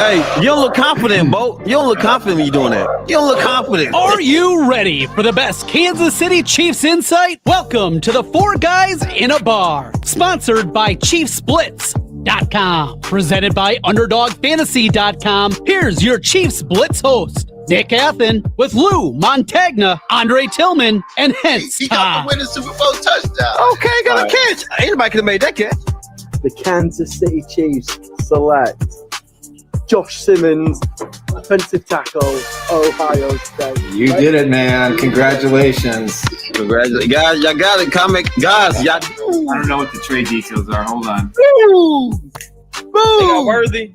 Hey, you don't look confident, Bo. You don't look confident when you're doing that. You don't look confident. Are you ready for the best Kansas City Chiefs insight? Welcome to the Four Guys in a Bar, sponsored by ChiefsBlitz.com, presented by UnderdogFantasy.com. Here's your Chiefs Blitz host, Nick Athan, with Lou, Montagna, Andre Tillman, and Hense He got Todd. the winning Super Bowl touchdown. Okay, got a catch. Anybody could have made that catch. The Kansas City Chiefs select Josh Simmons, offensive tackle, Ohio State. You did it, man. Congratulations. Congratulations. Guys, y'all got it. Comic. Guys, y'all. I don't know what the trade details are. Hold on. Woo! They got Worthy.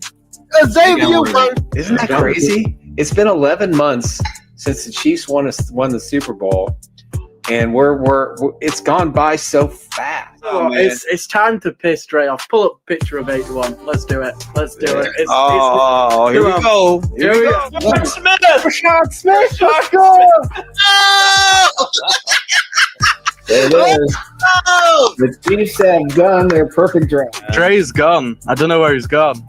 Xavier Worthy. Isn't that crazy? It's been 11 months since the Chiefs won the Super Bowl, and we're it's gone by so fast. Oh, it's time to piss straight off. Pull up a picture of 81. Let's do it. Let's do it. Here we go. Here we go. Rashad Smith. There it is. The Chiefs have done their perfect draft. Trey's gone. I don't know where he's gone.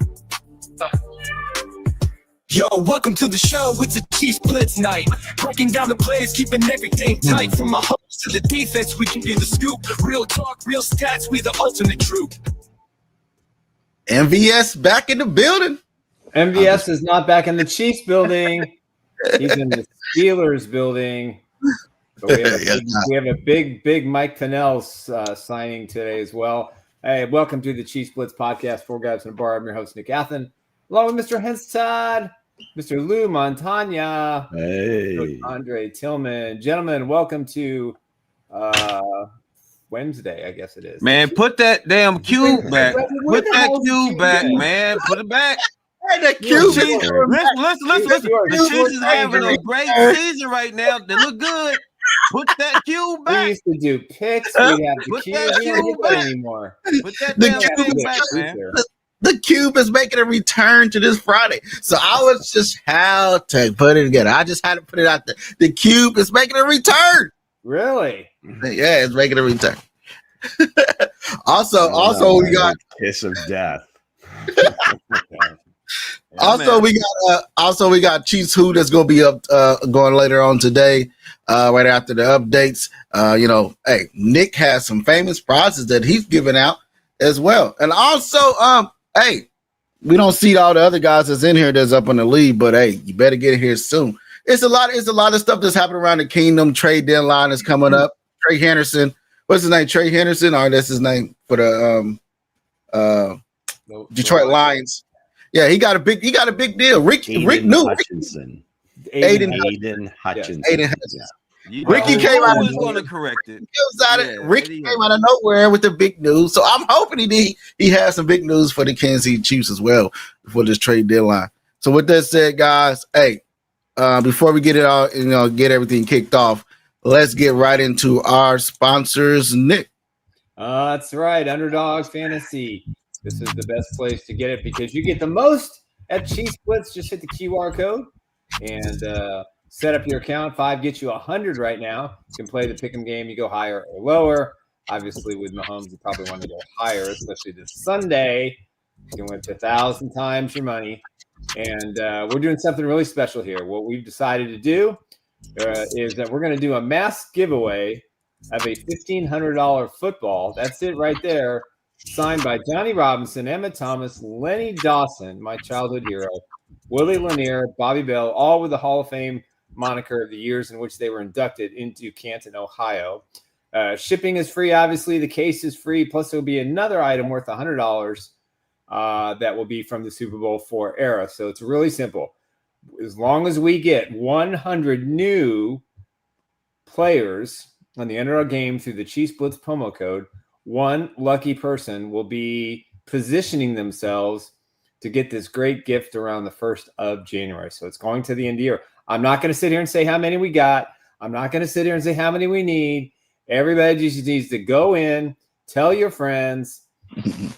Yo, welcome to the show. It's a Chiefs Blitz night. Breaking down the plays, keeping everything tight. From my hopes to the defense, we can get the scoop. Real talk, real stats, we the ultimate troop. MVS back in the building. MVS is not back in the Chiefs building. He's in the Steelers building. But we have a big Mike Pennel signing today as well. Hey, welcome to the Chiefs Blitz podcast. Four Guys in a Bar. I'm your host, Nick Athan, along with Mr. Hense Todd, Mr. Lou Montagna, Hey. Andre Tillman. Gentlemen, welcome to Wednesday, I guess it is. Man, put that damn cube back. Put that cube back, man. Put it back. Hey, that cube. Listen. The Chiefs is having a great season right now. They look good. Put that cube We back. used to do picks. We have the Put cube. that We don't cube do that back. anymore. Put that The damn cube thing is back, man. The cube is making a return to this Friday. So I was just how to put it together. I just had to put it out there. The cube is making a return. Really? Yeah, it's making a return. Also, we got kiss of death. we got Chiefs Who that's gonna be up going later on today, right after the updates. Hey, Nick has some famous prizes that he's giving out as well. And also, hey, we don't see all the other guys that's in here that's up on the lead, but hey, you better get here soon. It's a lot of stuff that's happening around the kingdom. Trade deadline is coming up. Trey Henderson. What's his name? Trey Henderson, or that's his name for the Detroit Lions. Yeah, he got a big deal. Rick knew Hutchinson. Aiden Hutchinson. Aiden Hutchinson. Ricky came out. Who's going to correct it? Ricky came out of nowhere with the big news. So I'm hoping he has some big news for the Kansas City Chiefs as well before this trade deadline. So with that said, guys, hey, before we get it all, get everything kicked off, let's get right into our sponsors, Nick. That's right. Underdogs Fantasy. This is the best place to get it because you get the most at Chiefs Blitz. Just hit the QR code and set up your account. 5 gets you 100 right now. You can play the pick'em game. You go higher or lower. Obviously, with Mahomes, you probably want to go higher, especially this Sunday. You can win 1,000 times your money. And we're doing something really special here. What we've decided to do is that we're going to do a mass giveaway of a $1,500 football. That's it right there. Signed by Johnny Robinson, Emmett Thomas, Lenny Dawson, my childhood hero, Willie Lanier, Bobby Bell, all with the Hall of Fame moniker of the years in which they were inducted into Canton, Ohio. Shipping is free, obviously. The case is free. Plus, there will be another item worth $100 that will be from the Super Bowl IV era. So it's really simple. As long as we get 100 new players on the Underdog game through the Chiefs Blitz promo code, one lucky person will be positioning themselves to get this great gift around the 1st of January. So it's going to the end of the year. I'm not going to sit here and say how many we got. I'm not going to sit here and say how many we need. Everybody just needs to go in, tell your friends,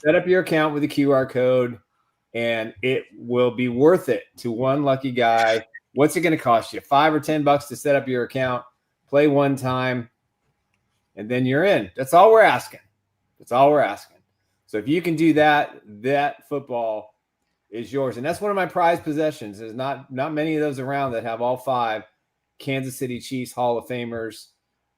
set up your account with the QR code, and it will be worth it to one lucky guy. What's it going to cost you? $5 or $10 to set up your account, play one time, and then you're in. That's all we're asking. That's all we're asking. So if you can do that, that football is yours. And that's one of my prized possessions. There's not many of those around that have all 5 Kansas City Chiefs Hall of Famers.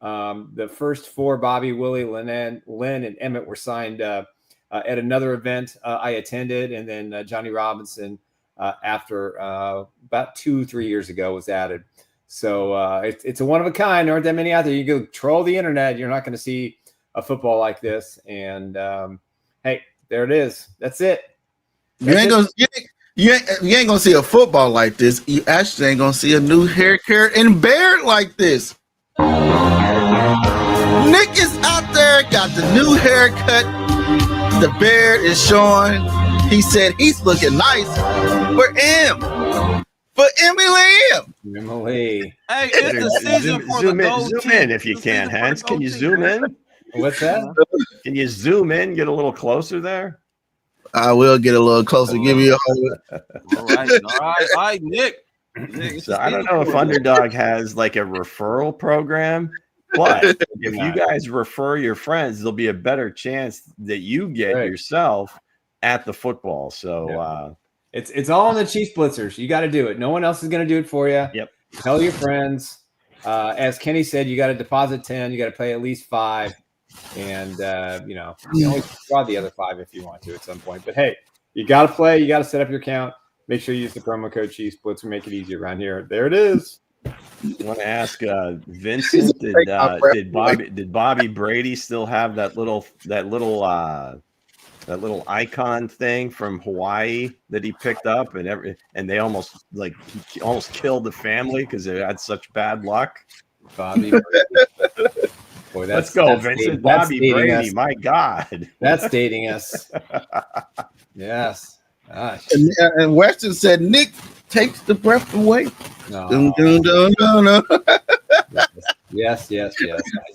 The first 4, Bobby, Willie, Lynn, and Emmett, were signed at another event I attended. And then Johnny Robinson, after about 2-3 years ago, was added. So it's a one of a kind. There aren't that many out there. You go troll the internet, you're not going to see a football like this. And hey, there it is. That's it. You ain't gonna see a football like this. You actually ain't gonna see a new hair care and beard like this. Nick is out there, got the new haircut. The beard is showing. He said he's looking nice for him. For Emily. Hey, it's the season for the gold zoom in if you can, Hense. Can you zoom in? What's that? Can you zoom in? Get a little closer there. I will get a little closer. Give you a all right, Nick. So I don't know if Underdog has like a referral program, but if you guys refer your friends, there'll be a better chance that you get yourself at the football. So it's all on the Chiefs Blitzers. You got to do it. No one else is going to do it for you. Yep. Tell your friends. As Kenny said, you got to deposit 10. You got to pay at least 5. And, you can always draw the other 5 if you want to at some point. But, hey, you got to play. You got to set up your account. Make sure you use the promo code Chiefs Blitz to make it easier around here. There it is. I want to ask Vincent, did Bobby Brady still have that little icon thing from Hawaii that he picked up, and they almost killed the family because they had such bad luck? Bobby Brady. Boy, let's go, Vincent. Bobby Brady, my God. That's dating us. Yes. Gosh. And Weston said Nick takes the breath away. No. No. Yes. I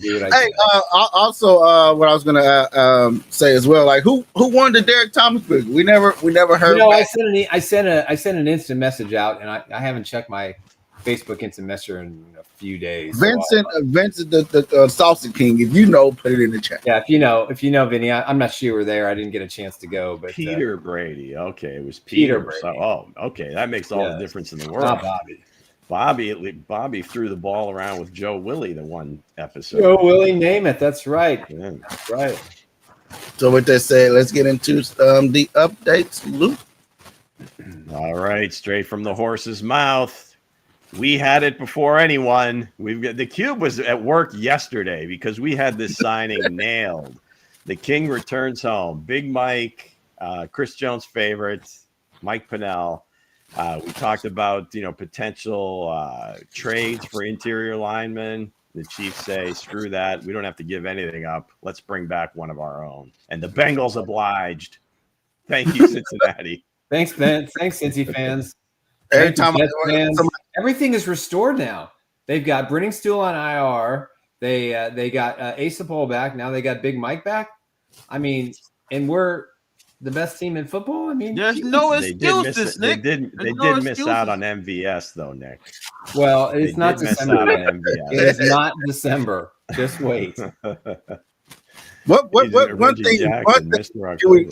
do what I Hey, also, what I was gonna say as well, like who won the Derek Thomas book? We never heard. I sent an instant message out, and I haven't checked my Facebook instant messenger in a few days. Vincent, the Salsa King. If you know, put it in the chat. Yeah, if you know, Vinny, I'm not sure you were there. I didn't get a chance to go, but Peter Brady. Okay, it was Peter Brady. So, okay, that makes all the difference in the world. Not Bobby. Bobby threw the ball around with Joe Willie the one episode. Joe Willie, name it. That's right. Yeah. That's right. So with that said, let's get into the updates, Luke. All right, straight from the horse's mouth. We had it before anyone. The Cube was at work yesterday because we had this signing nailed. The King returns home. Big Mike, Chris Jones' favorite, Mike Pennel. We talked about potential trades for interior linemen. The Chiefs say, screw that. We don't have to give anything up. Let's bring back one of our own. And the Bengals obliged. Thank you, Cincinnati. Thanks, Ben. Thanks, Cincy fans. Every time everything is restored now. They've got Brenning Stool on IR. They got Asa Pole back. Now they got Big Mike back. I mean, and we're the best team in football. I mean, there's no excuses, Nick. They did miss out on MVS though, Nick. Well, it's not December. It is not December. Just wait. One thing.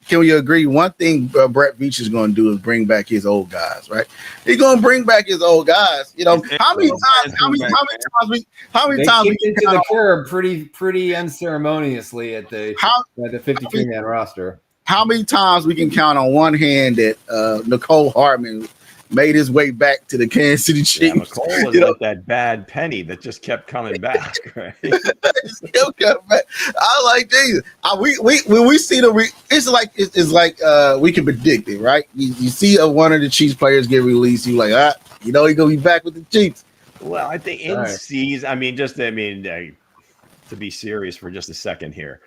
Can we agree? One thing Brett Veach is going to do is bring back his old guys, right? He's going to bring back his old guys. How many times we into the curb pretty unceremoniously at the 53-man roster. How many times we can count on one hand that Nicole Hartman made his way back to the Kansas City Chiefs? Nicole was like that bad penny that just kept coming back. Right? Still coming back. I like Jesus. When we see it's like we can predict it, right? You see one of the Chiefs players get released, you like, he's gonna be back with the Chiefs. Well, I think to be serious for just a second here.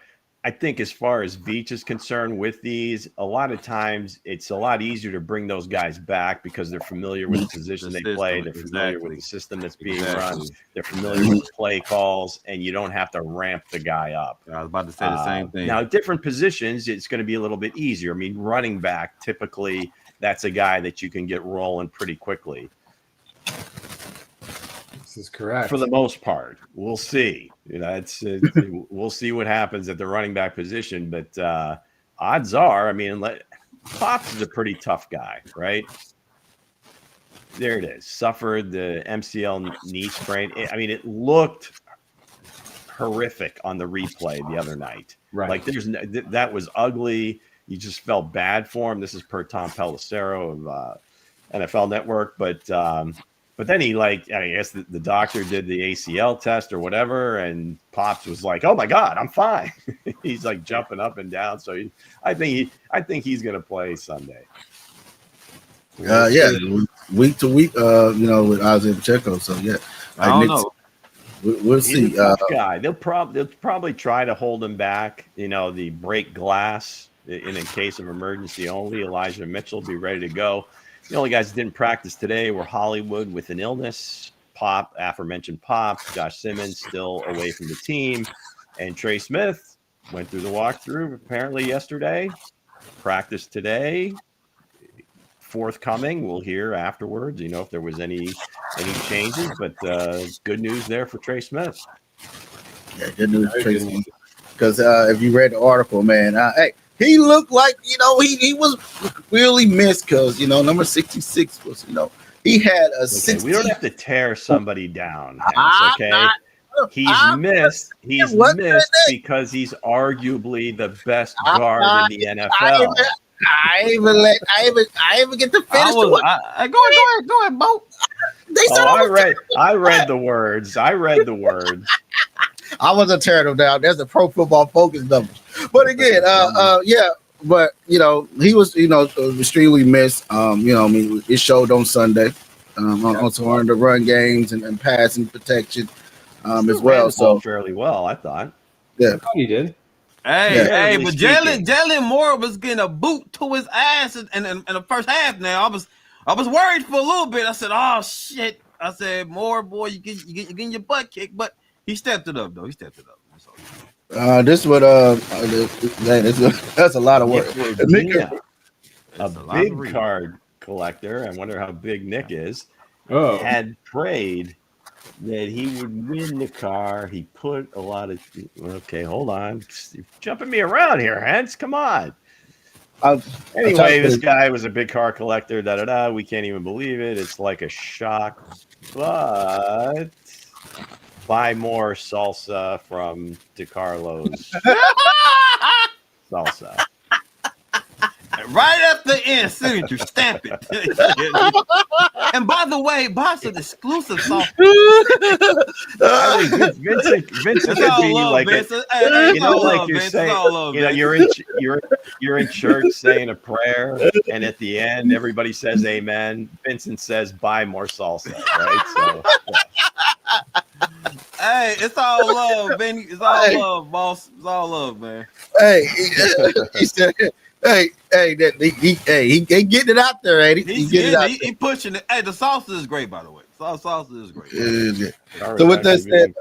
I think as far as Veach is concerned with these, a lot of times it's a lot easier to bring those guys back because they're familiar with the position they play. They're familiar with the system that's being run. They're familiar with play calls, and you don't have to ramp the guy up. I was about to say the same thing. Now, different positions, it's going to be a little bit easier. I mean, running back, typically, that's a guy that you can get rolling pretty quickly. Is correct for the most part. We'll see. We'll see what happens at the running back position. But odds are, I mean, Pops is a pretty tough guy, right? There it is. Suffered the MCL knee sprain. I mean, it looked horrific on the replay the other night. Right. Like that was ugly. You just felt bad for him. This is per Tom Pelissero of NFL Network, but then he I guess the doctor did the ACL test or whatever, and Pops was like, "Oh my God, I'm fine." He's like jumping up and down. So I think he's going to play Sunday. Yeah, week to week, with Isaiah Pacheco. So yeah, I don't know. We'll see. He's a tough guy. They'll probably try to hold him back. The break glass in a case of emergency only. Elijah Mitchell be ready to go. The only guys that didn't practice today were Hollywood with an illness, aforementioned Pop, Josh Simmons still away from the team, and Trey Smith went through the walkthrough apparently yesterday, practiced today. Forthcoming, we'll hear afterwards, if there was any changes, but good news there for Trey Smith. Yeah, good news for Trey Smith. Because if you read the article, man, hey, he looked like, he was really missed because, number 66 was, he had a 60. We don't have to tear somebody down, Hense, okay? He's missed because he's arguably the best guard in the NFL. I even get to finish. Go ahead, Bo. I read the words. I wasn't tearing them down. There's the Pro Football Focus numbers. But again, but he was extremely missed. It showed on Sunday. Also on the run games and passing protection as well. So fairly well, I thought. Yeah, he did. Hey, but Jalen Moore was getting a boot to his ass in the first half. Now I was worried for a little bit. I said, "Oh shit!" I said, "Moore, boy, you getting your butt kicked," but he stepped it up though. This would that's a lot of work. A big card collector. I wonder how big Nick is. Had prayed that he would win the car. He put a lot of. Okay, hold on. You're jumping me around here, Hense. Come on. Anyway, this guy was a big car collector. We can't even believe it. It's like a shock. But buy more salsa from DeCarlo's salsa. Right at the end, signature, stamp it. And by the way, buy some exclusive sauce. Vincent could be like you're saying, you're in church saying a prayer, and at the end everybody says amen. Vincent says, "Buy more salsa," right? So. Hey, it's all love, Benny. It's all love, boss. It's all love, man. Hey, he said. He getting it out there, ain't he? He pushing it. Hey, the salsa is great, by the way. Salsa is great. So with that said,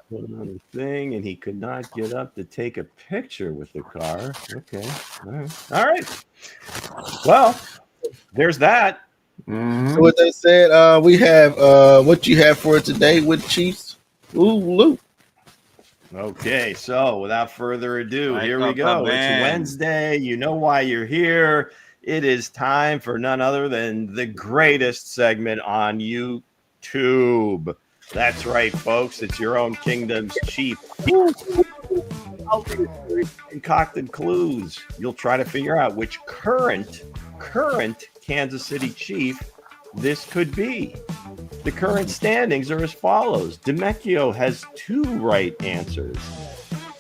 thing, and he could not get up to take a picture with the car. Okay, all right. Well, there's that. So with that said, we have what you have for today with Chiefs. Luke. Okay, so without further ado, here we go. It's Wednesday. You know why you're here. It is time for none other than the greatest segment on YouTube. That's right, folks. It's your own kingdom's chief. Concocted clues. You'll try to figure out which current Kansas City Chief this could be. The current standings are as follows. DeMecchio has 2 right answers.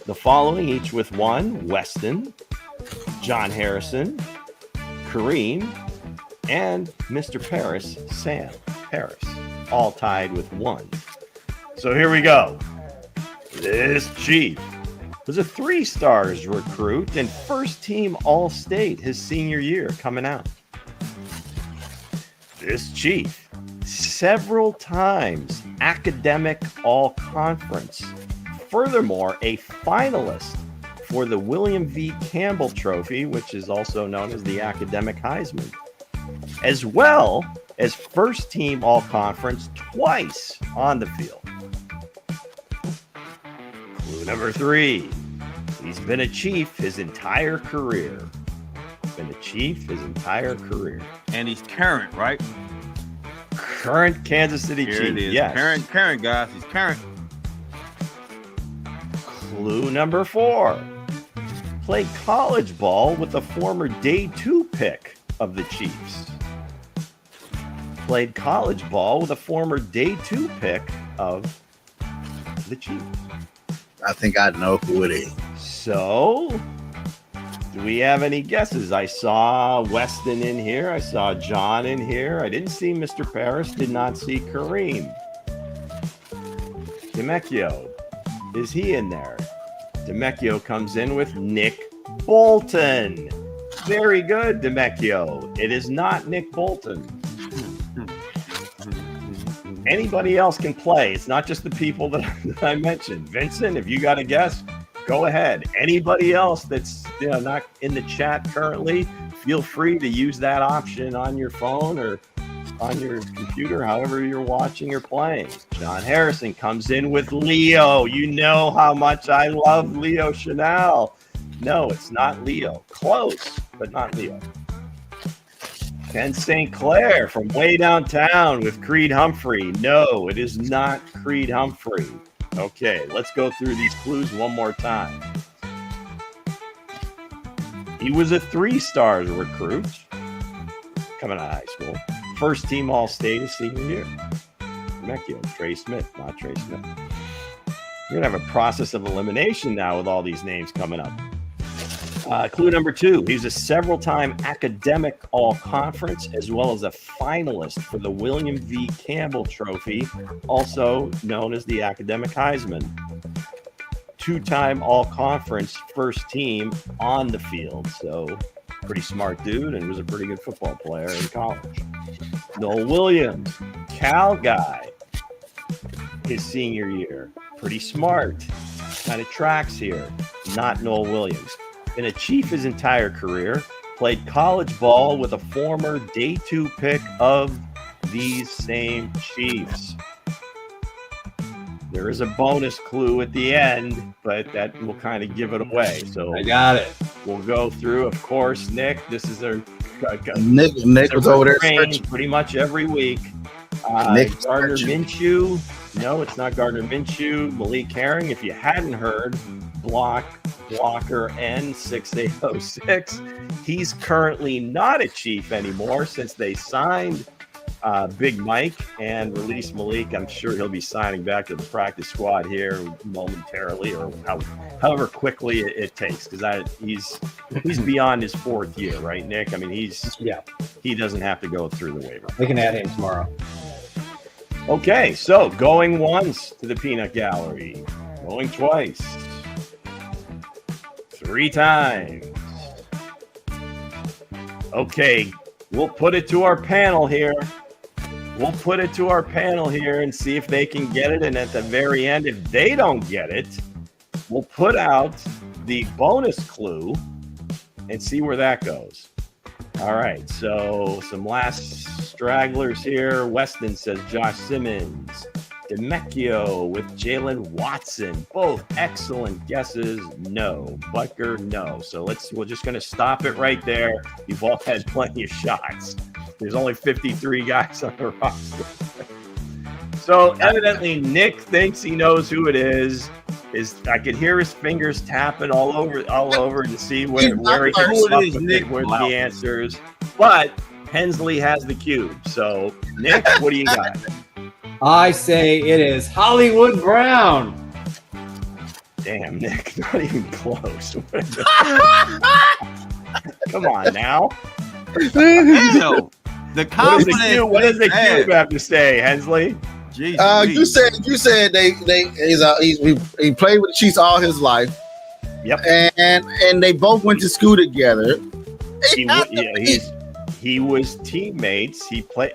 The following, each with 1, Weston, John Harrison, Kareem, and Mr. Paris, Sam Paris, all tied with 1. So here we go. This Chief was a 3-stars recruit and first-team All-State his senior year coming out. This Chief, several times academic all-conference. Furthermore, a finalist for the William V. Campbell Trophy, which is also known as the Academic Heisman, as well as first-team all-conference twice on the field. Clue number 3. He's been a Chief his entire career. Been a Chief his entire career. And he's current, right? Current Kansas City Here Chief. it is. Yes. Current, guys. He's current. Clue number 4. Played college ball with the former day 2 pick of the Chiefs. Played college ball with a former day 2 pick of the Chiefs. I think I know who it is. So, do we have any guesses? I saw Weston in here. I saw John in here. I didn't see Mr. Paris. Did not see Kareem. Demecchio. Is he in there? Demecchio comes in with Nick Bolton. Very good, Demecchio. It is not Nick Bolton. Anybody else can play. It's not just the people that I mentioned. Vincent, if you got a guess, go ahead. Anybody else that's not in the chat currently, feel free to use that option on your phone or on your computer, however you're watching or playing. John Harrison comes in with Leo. You know how much I love Leo Chanel. No, it's not Leo. Close, but not Leo. Ken St. Clair from way downtown with Creed Humphrey. No, it is not Creed Humphrey. Okay, let's go through these clues one more time. He was a 3-star recruit coming out of high school. First team All-State his senior year. Demecchio, Trey Smith, not Trey Smith. We're going to have a process of elimination now with all these names coming up. Clue number 2, he was a several-time academic all-conference as well as a finalist for the William V. Campbell Trophy, also known as the Academic Heisman. 2-time all-conference first team on the field, so pretty smart dude and was a pretty good football player in college. Noel Williams, Cal guy, his senior year. Pretty smart. Kind of tracks here. Not Noel Williams. Been a Chief his entire career. Played college ball with a former day 2 pick of these same Chiefs. There is a bonus clue at the end, but that will kind of give it away. So I got it. We'll go through, of course, Nick. This is our Nick was over there searching pretty much every week. Nick Gardner searching. Minshew. No, it's not Gardner Minshew. Malik Herring. If you hadn't heard, blocker N6806. He's currently not a Chief anymore since they signed Big Mike and released Malik. I'm sure he'll be signing back to the practice squad here momentarily, or however quickly it takes, because he's beyond his 4th year, right, Nick? I mean, he doesn't have to go through the waiver. We can add him tomorrow. Okay, so going once to the peanut gallery, going twice, 3 times. Okay, we'll put it to our panel here. And see if they can get it. And at the very end, if they don't get it, we'll put out the bonus clue and see where that goes. All right, so some last stragglers here. Weston says Josh Simmons. Demecchio with Jalen Watson. Both excellent guesses. No. Butker, no. So we're just going to stop it right there. You've all had plenty of shots. There's only 53 guys on the roster. So evidently Nick thinks he knows who it is. I could hear his fingers tapping all over to see where he comes up with the answers. But Hensley has the cube. So Nick, what do you got? I say it is Hollywood Brown. Damn, Nick, not even close. Come on now. The confidence. What does the cube have to say, Hensley? You said he played with the Chiefs all his life. Yep. And they both went to school together. He was teammates. He played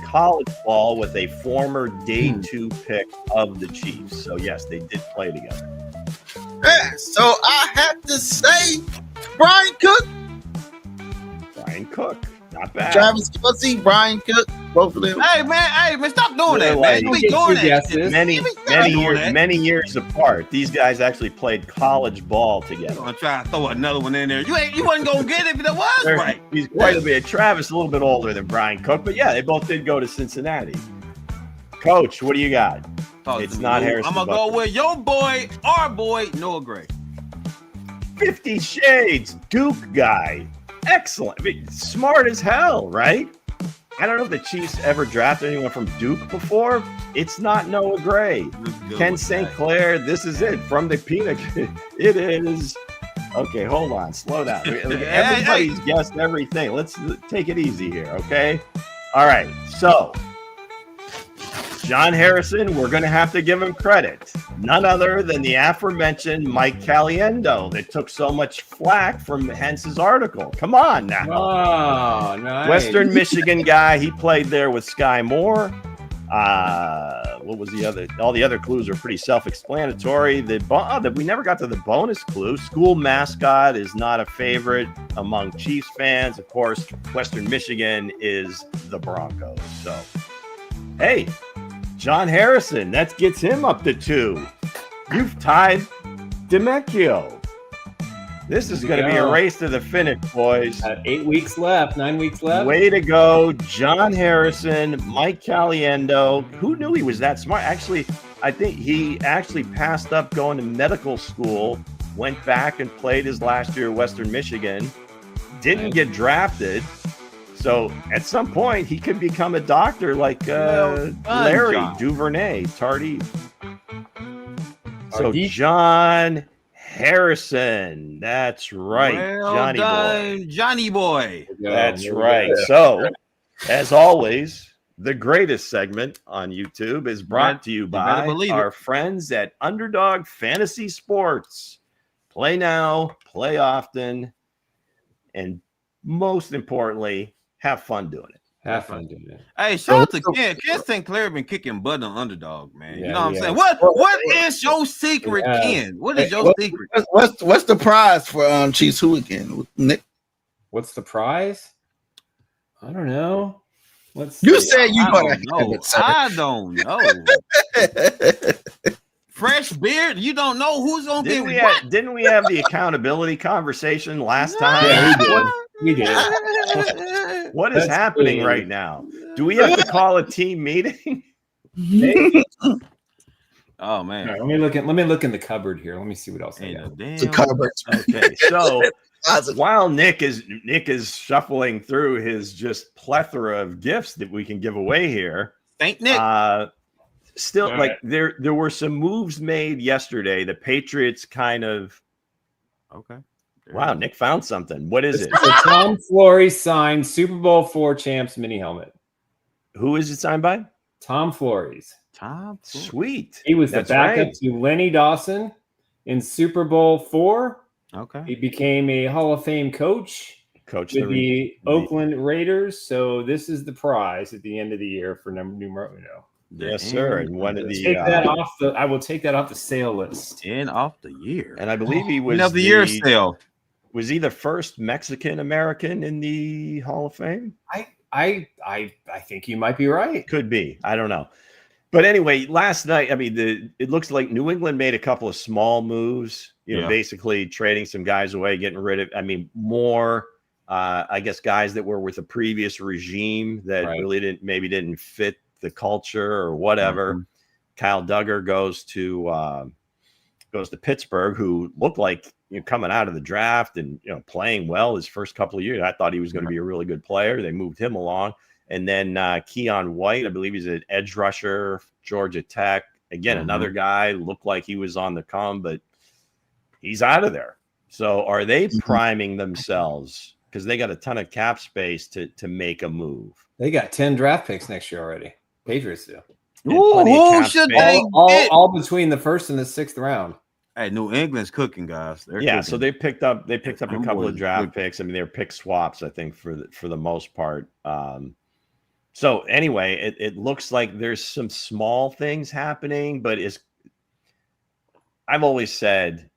college ball with a former day 2 pick of the Chiefs. So yes, they did play together. Yeah, so I have to say Brian Cook. Brian Cook. Not bad. Travis Kelce, Brian Cook, both of them. Hey man, stop doing that, Like, man. You be doing that. guesses. Many years apart. These guys actually played college ball together. I'm gonna try to throw another one in there. You wasn't gonna get it if it was right. He's quite a bit. Travis a little bit older than Brian Cook, but yeah, they both did go to Cincinnati. Coach, what do you got? It's not Harrison. I'm gonna go with your boy, our boy, Noah Gray. 50 Shades, Duke guy. Excellent. I mean, smart as hell, right? I don't know if the Chiefs ever drafted anyone from Duke before. It's not Noah Gray. Ken St. Clair, this is it. From the peanut. It is. Okay, hold on. Slow down. Everybody's guessed everything. Let's take it easy here, okay? All right, so John Harrison, we're going to have to give him credit. None other than the aforementioned Mike Caliendo that took so much flack from Hense's article. Come on now. Oh, nice. Western Michigan guy. He played there with Sky Moore. What was the other? All the other clues are pretty self-explanatory. We never got to the bonus clue. School mascot is not a favorite among Chiefs fans. Of course, Western Michigan is the Broncos. So, hey, John Harrison, that gets him up to 2. You've tied DeMecchio. This is going to be a race to the finish, boys. 8 weeks left, 9 weeks left. Way to go, John Harrison, Mike Caliendo. Who knew he was that smart? Actually, I think he actually passed up going to medical school, went back and played his last year at Western Michigan, didn't get drafted. So at some point, he could become a doctor like Larry Duvernay, Tardif. So John Harrison, that's right, Well done, Johnny boy. That's right. So, as always, the greatest segment on YouTube is brought to you by our friends at Underdog Fantasy Sports. Play now, play often, and most importantly, have fun doing it. Have fun doing it. Hey, shout out to Ken. Ken St. Clair been kicking butt on Underdog, man. You know what I'm saying? What is your secret, Ken? What is your secret? What's the prize for Chiefs Who again, Nick? What's the prize? I don't know. You said you gonna know. I don't know. Fresh beard? You don't know who's gonna get what? Didn't we have the accountability conversation last time? Yeah, we did. What is happening right now? Do we have to call a team meeting? Oh man! Right, let me look in the cupboard here. Let me see what else I got. The cupboard. Okay, so while Nick is shuffling through his just plethora of gifts that we can give away here, thank Nick. Still, like there were some moves made yesterday. The Patriots kind of Wow, Nick found something. What is it? It's a Tom Flory signed Super Bowl IV champs mini helmet. Who is it signed by? Tom Flory's. Sweet. He was the backup to Lenny Dawson in Super Bowl IV. Okay. He became a Hall of Fame coach with the Oakland Raiders. So this is the prize at the end of the year for numero uno. Yes, sir. And one of the I will take that off the sale list. And off the year. And I believe he was the year sale. Was he the first Mexican American in the Hall of Fame? I think you might be right. Could be. I don't know. But anyway, last night, I mean, it looks like New England made a couple of small moves, basically trading some guys away, getting rid of, more, I guess, guys that were with a previous regime that really didn't fit the culture or whatever. Mm-hmm. Kyle Duggar goes to Pittsburgh, who looked like coming out of the draft and playing well his first couple of years. I thought he was going to be a really good player. They moved him along. And then Keon White, I believe he's an edge rusher, Georgia Tech. Again, another guy, looked like he was on the come, but he's out of there. So are they priming themselves? Because they got a ton of cap space to make a move. They got 10 draft picks next year already. Patriots do. Who should they get? All between the first and the sixth round. Hey, New England's cooking, guys. They're cooking. So they picked up a couple of draft picks. I mean, they're pick swaps, I think, for the most part. So anyway, it looks like there's some small things happening, but I've always said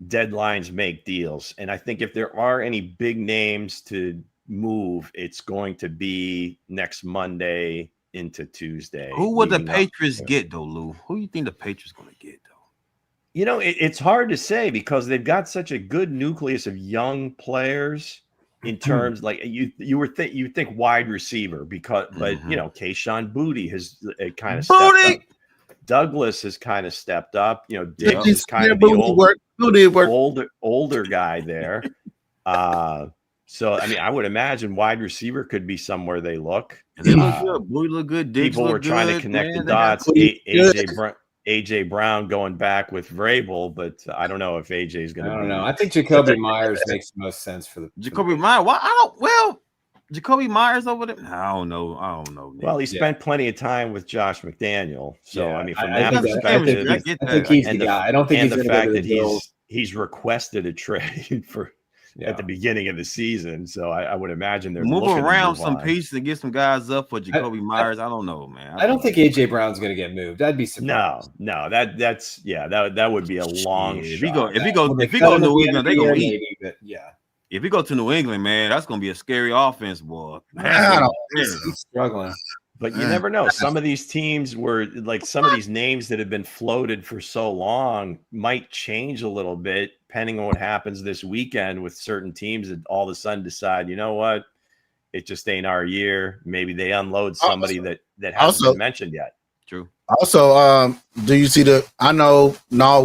deadlines make deals. And I think if there are any big names to move, it's going to be next Monday into Tuesday. Who would the Patriots get, though, Lou? Who do you think the Patriots going to get, though? You know, it's hard to say because they've got such a good nucleus of young players in terms like you think wide receiver because but you know, Kayshon Boutte has kind of stepped up. Douglas has kind of stepped up. You know, Diggs is kind of the older guy there. So I mean, I would imagine wide receiver could be somewhere they look. And they look good. Boutte look good. Diggs people were trying to connect the dots. AJ Brown going back with Vrabel, but I don't know if AJ is going to. I don't know. I think Jacoby Myers makes the most sense for the Jacoby Myers. Jacoby Myers over there. I don't know. Nick. Well, he spent plenty of time with Josh McDaniel, so I mean, from that perspective, I think he's the guy. I don't think and he's the fact that he's requested a trade for. At the beginning of the season, so I would imagine they're move around some pieces and get some guys up for Jacoby Myers. I don't know, man. I don't think AJ Brown's going to get moved. I'd be surprised. No, that would be a long shot. If he go to New England, they gonna eat. If he go to New England, man, that's gonna be a scary offense, boy. He's struggling. But you never know. Some of these teams were like some of these names that have been floated for so long might change a little bit depending on what happens this weekend with certain teams that all of a sudden decide, you know what, it just ain't our year. Maybe they unload somebody that hasn't been mentioned yet. True. Also, do you see I know I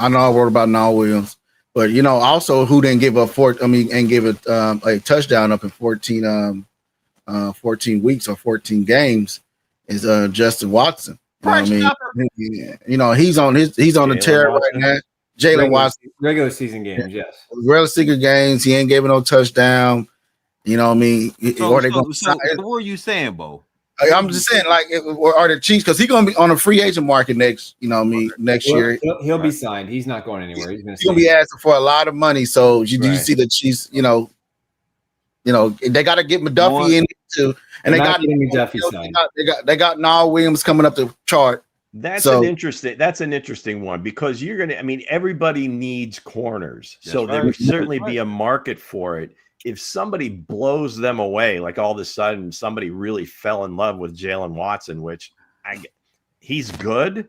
wrote about Nall Williams, but you know, also who didn't give up and give it a touchdown up in 14 weeks or 14 games is Justin Watson. You know, he's on the tear right now. Jalen Watson, regular season games, yes. Regular season games, he ain't giving no touchdown. You know what I mean? So what are you saying, Bo? I'm just saying, like, are the Chiefs, because he's going to be on a free agent market next year. He'll be signed. He's not going anywhere. He's going to be asking for a lot of money. So you see the Chiefs, you know, they got to get McDuffie in too, and they got Nall Williams coming up the chart. That's an interesting one because everybody needs corners, so there would certainly be a market for it. If somebody blows them away, like all of a sudden somebody really fell in love with Jalen Watson, which he's good.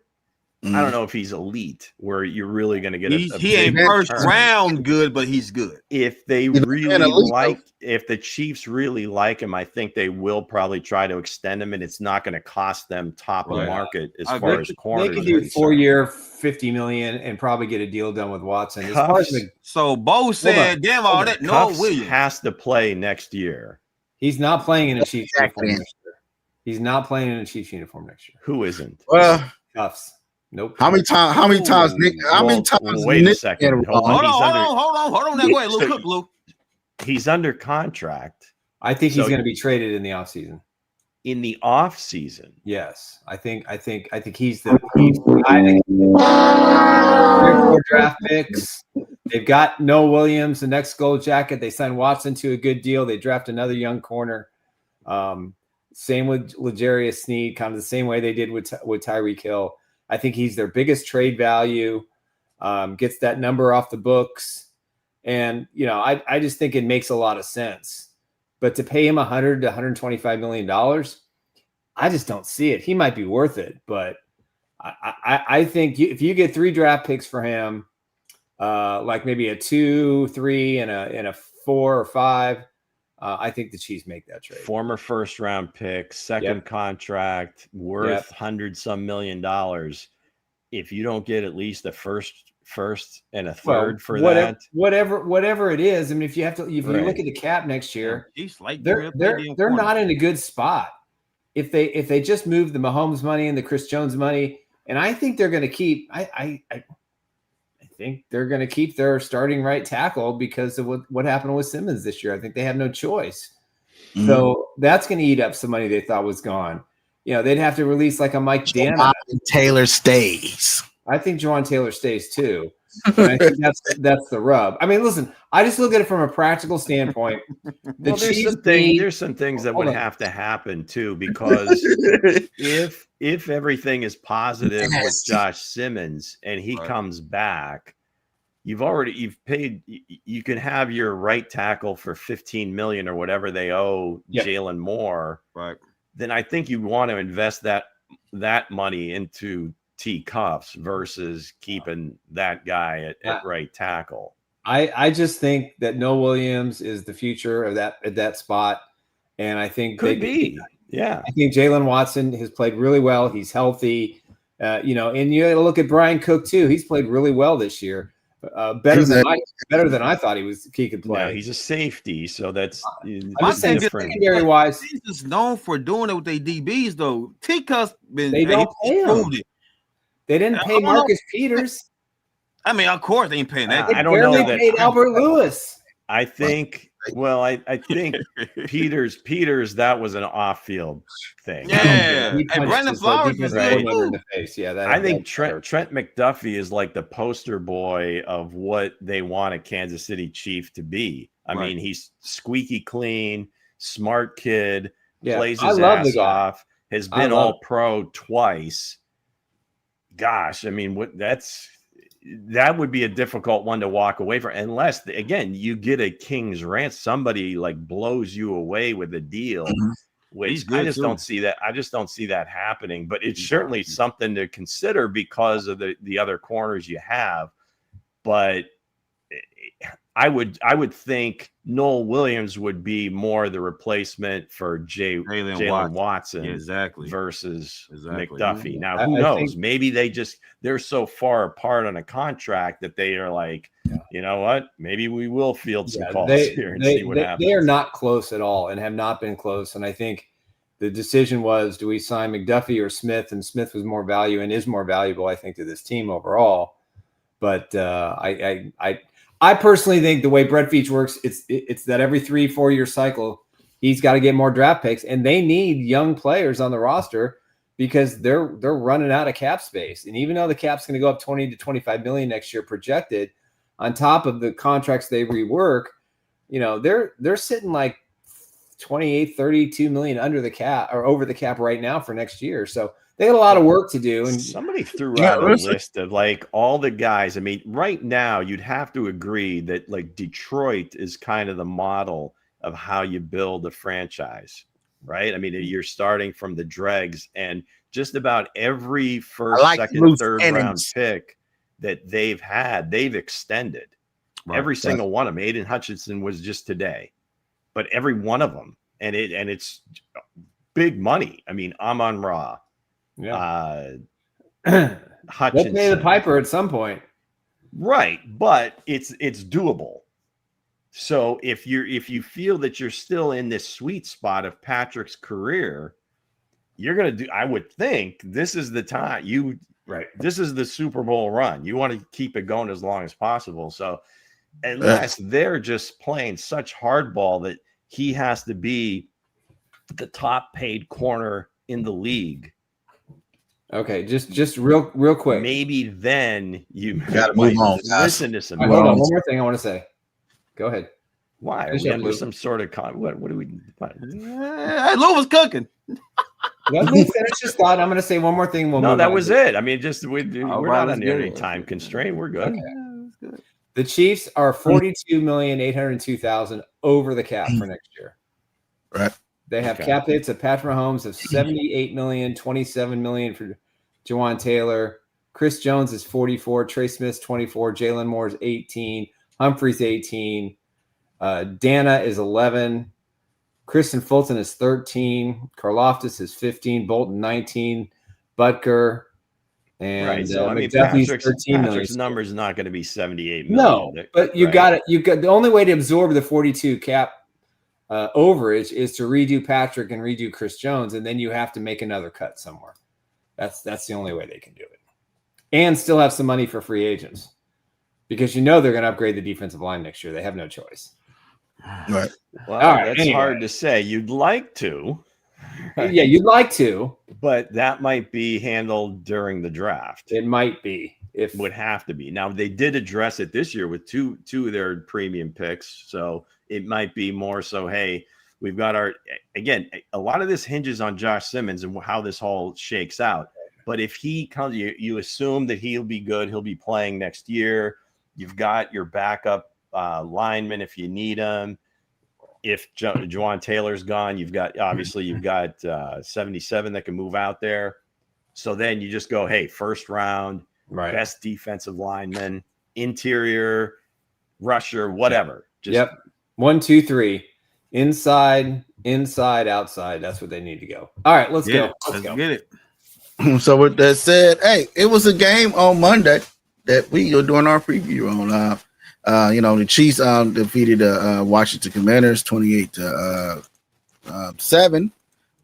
I don't know if he's elite, where you're really going to get he ain't first round good, but he's good. If they if the Chiefs really like him, I think they will probably try to extend him, and it's not going to cost them top of the market as far as corners. They could do 4-year, $50 million, and probably get a deal done with Watson. So Bo said, "Damn all that." No, Williams has to play next year. He's not playing in a Chiefs uniform next year. He's not playing in a Chiefs uniform next year. Who isn't? Cuffs. Nope. How many times Nick? Wait a second. Hold on. Now go ahead, Lou. He's under contract. I think he's going to be traded in the offseason. In the offseason, yes. I think he's the guy. 4 draft picks. They've got Noah Williams, the next gold jacket. They signed Watson to a good deal. They draft another young corner. Same with L'Jarius Sneed, kind of the same way they did with Tyreek Hill. I think he's their biggest trade value, gets that number off the books. And, you know, I just think it makes a lot of sense. But to pay him $100 to $125 million, I just don't see it. He might be worth it. But I think if you get 3 draft picks for him, like maybe a 2, 3, and a 4 or 5, I think the Chiefs make that trade. Former first-round pick, second contract, worth $100-some million. If you don't get at least a first and a third whatever it is. I mean, if you look at the cap next year, they're not in a good spot. If they just move the Mahomes money and the Chris Jones money, and I think they're going to keep. I think they're going to keep their starting right tackle because of what happened with Simmons this year. I think they have no choice. Mm-hmm. So that's going to eat up some money they thought was gone. You know, they'd have to release like a Mike Danna. Taylor stays. I think Jawan Taylor stays too. And I think that's the rub. I mean, listen, I just look at it from a practical standpoint. There's some things that would have to happen too, because if everything is positive with Josh Simmons and he comes back, you've paid. You can have your right tackle for $15 million or whatever they owe Jalen Moore. Right. Then I think you want to invest that money into T Cuffs versus keeping that guy at right tackle. I just think that Noah Williams is the future of that spot, and I think could be. Yeah, I think Jalen Watson has played really well. He's healthy, and you got to look at Brian Cook too. He's played really well this year, better than I thought he could play. No, he's a safety, so that's secondary wise. He's just known for doing it with their DBs though. T-Cuffs they don't pay him. They didn't pay Marcus Peters. I mean, of course they ain't paying that. I don't know that paid Albert Lewis. I think. Well, I think Peters. That was an off-field thing. Yeah, and Brandon Flowers was good in the face. Yeah, I think Trent McDuffie is like the poster boy of what they want a Kansas City Chief to be. I mean, he's squeaky clean, smart kid, plays his ass off, has been all pro twice. Gosh, I mean, that would be a difficult one to walk away from, unless again you get a king's ransom, somebody like blows you away with a deal, which I just don't see that. I just don't see that happening. But it's certainly something to consider because of the other corners you have. But I would think Noel Williams would be more the replacement for Jalen Watson, versus McDuffie. Now, who knows? Maybe they're so far apart on a contract that they are like, you know what? Maybe we will field some calls here and see what happens. They are not close at all and have not been close. And I think the decision was, do we sign McDuffie or Smith? And Smith was more value and is more valuable, I think, to this team overall. But I personally think the way Brett Veach works, it's that every 3-4 year cycle, he's got to get more draft picks, and they need young players on the roster because they're running out of cap space. And even though the cap's going to go up 20 to 25 million next year projected, on top of the contracts they rework, they're sitting like 28, 32 million under the cap or over the cap right now for next year. So they got a lot of work to do. And somebody threw out a list of like all the guys. I mean, right now you'd have to agree that like Detroit is kind of the model of how you build a franchise, right? I mean, you're starting from the dregs, and just about every first, second, third round pick that they've had, they've extended. Right. Every single one of them. Aiden Hutchinson was just today, but every one of them, and it's big money. I mean, Amon-Ra. Yeah, Hutchinson. We'll pay the piper at some point, right? But it's doable. So if you feel that you're still in this sweet spot of Patrick's career, you're gonna do. I would think this is the time. This is the Super Bowl run. You want to keep it going as long as possible. So unless they're just playing such hardball that he has to be the top paid corner in the league. Okay, just real quick. Maybe then you gotta move on. Listen to some. Hold on, one more thing I want to say. Go ahead. Why? Are we under some sort of what do we? Lou was cooking. Let me finish this thought. I'm going to say one more thing. No, that was it. I mean, we're not under any time constraint. We're good. Okay. The Chiefs are $42,802,000 over the cap for next year. Right. They have cap hits of Patrick Mahomes of $78 million, $27 million for Jawan Taylor. Chris Jones is 44, Trey Smith's 24, Jalen Moore is 18, Humphrey's 18, Dana is 11, Kristen Fulton is 13, Karloftis is 15, Bolton 19, Butker, and right. So I mean, Patrick's number is not going to be 78 million. No, but you got the only way to absorb the 42 cap overage is to redo Patrick and redo Chris Jones, and then you have to make another cut somewhere. That's the only way they can do it, and still have some money for free agents, because they're going to upgrade the defensive line next year. They have no choice. Right. Well, that's hard to say. You'd like to. Yeah, you'd like to, but that might be handled during the draft. It might be. It would have to be. Now they did address it this year with two of their premium picks, so it might be more so. Hey, we've got a lot of this hinges on Josh Simmons and how this all shakes out. But if he comes, you assume that he'll be good. He'll be playing next year. You've got your backup lineman if you need them. If Juwan Taylor's gone, you've got 77 that can move out there. So then you just go, hey, first round, best defensive lineman, interior, rusher, whatever. Just 1, 2, 3. Inside, outside. That's what they need to go. All right, let's go. Let's get it. So with that said, hey, it was a game on Monday that we are doing our preview on. The Chiefs defeated the Washington Commanders 28-7.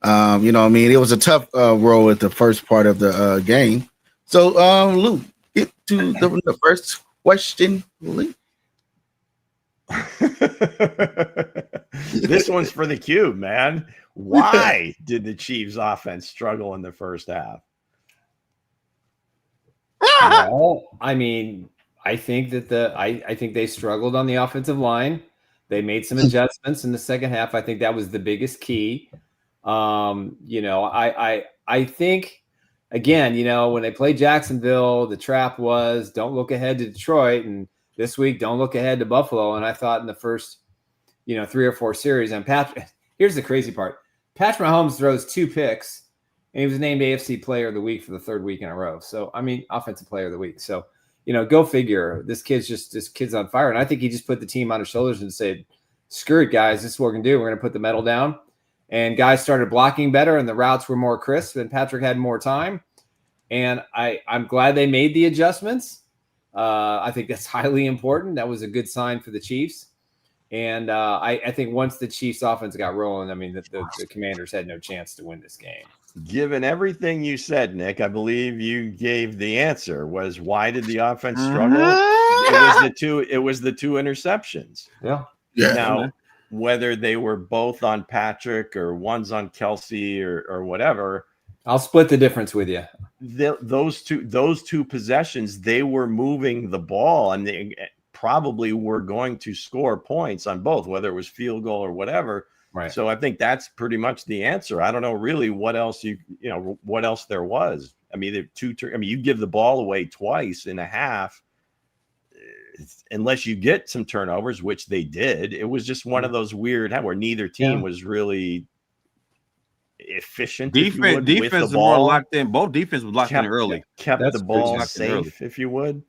It was a tough role at the first part of the game. So, Lou, get to the first question, please. This one's for the Cube, man. Why did the Chiefs offense struggle in the first half? Well, I mean, I think that I think they struggled on the offensive line. They made some adjustments in the second half. I think that was the biggest key. I think again, when they played Jacksonville, the trap was don't look ahead to Detroit, and this week don't look ahead to Buffalo. And I thought in the first, 3 or 4 series, and here's the crazy part: Patrick Mahomes throws 2 picks, and he was named AFC Player of the Week for the 3rd week in a row. So I mean, Offensive Player of the Week. So go figure. This kid's on fire, and I think he just put the team on his shoulders and said, "Screw it, guys. This is what we're gonna do. We're gonna put the medal down." And guys started blocking better, and the routes were more crisp, and Patrick had more time. And I'm glad they made the adjustments. I think that's highly important. That was a good sign for the Chiefs. And I think once the Chiefs offense got rolling, I mean, the Commanders had no chance to win this game. Given everything you said, Nick, I believe you gave the answer. Was why did the offense struggle? It was the 2 interceptions. Yeah. Now, whether they were both on Patrick or one's on Kelsey or whatever, I'll split the difference with you. Those two possessions, they were moving the ball, and they probably were going to score points on both, whether it was field goal or whatever. Right. So I think that's pretty much the answer. I don't know really what else what else there was. I mean, you give the ball away twice in a half, unless you get some turnovers, which they did. It was just one of those weird where neither team was really efficient. Defense was more locked in. Both defense was locked in early. Kept the ball safe, if you would.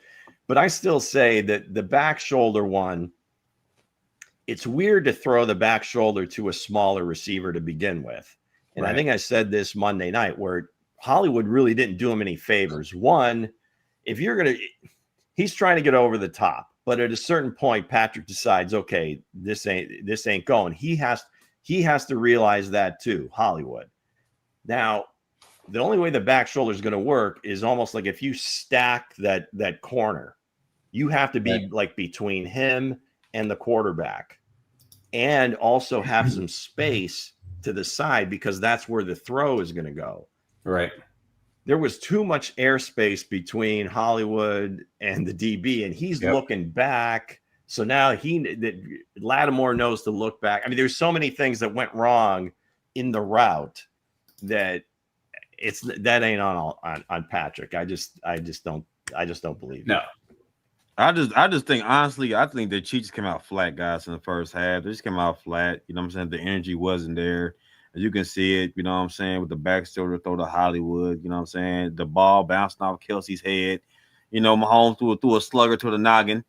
But I still say that the back shoulder one, it's weird to throw the back shoulder to a smaller receiver to begin with. And I think I said this Monday night, where Hollywood really didn't do him any favors. One, he's trying to get over the top, but at a certain point, Patrick decides, okay, this ain't going. He has to realize that too, Hollywood. Now, the only way the back shoulder is going to work is almost like if you stack that corner, you have to be like between him and the quarterback, and also have some space to the side, because that's where the throw is going to go. Right. There was too much airspace between Hollywood and the DB, and he's looking back. So now Lattimore knows to look back. I mean, there's so many things that went wrong in the route that that ain't on Patrick. I just don't believe it. No. I just think, honestly, I think the Chiefs came out flat, guys, in the first half. They just came out flat. You know what I'm saying? The energy wasn't there. As you can see it, you know what I'm saying, with the back shoulder throw to Hollywood, you know what I'm saying? The ball bouncing off Kelsey's head. Mahomes threw a slugger to the noggin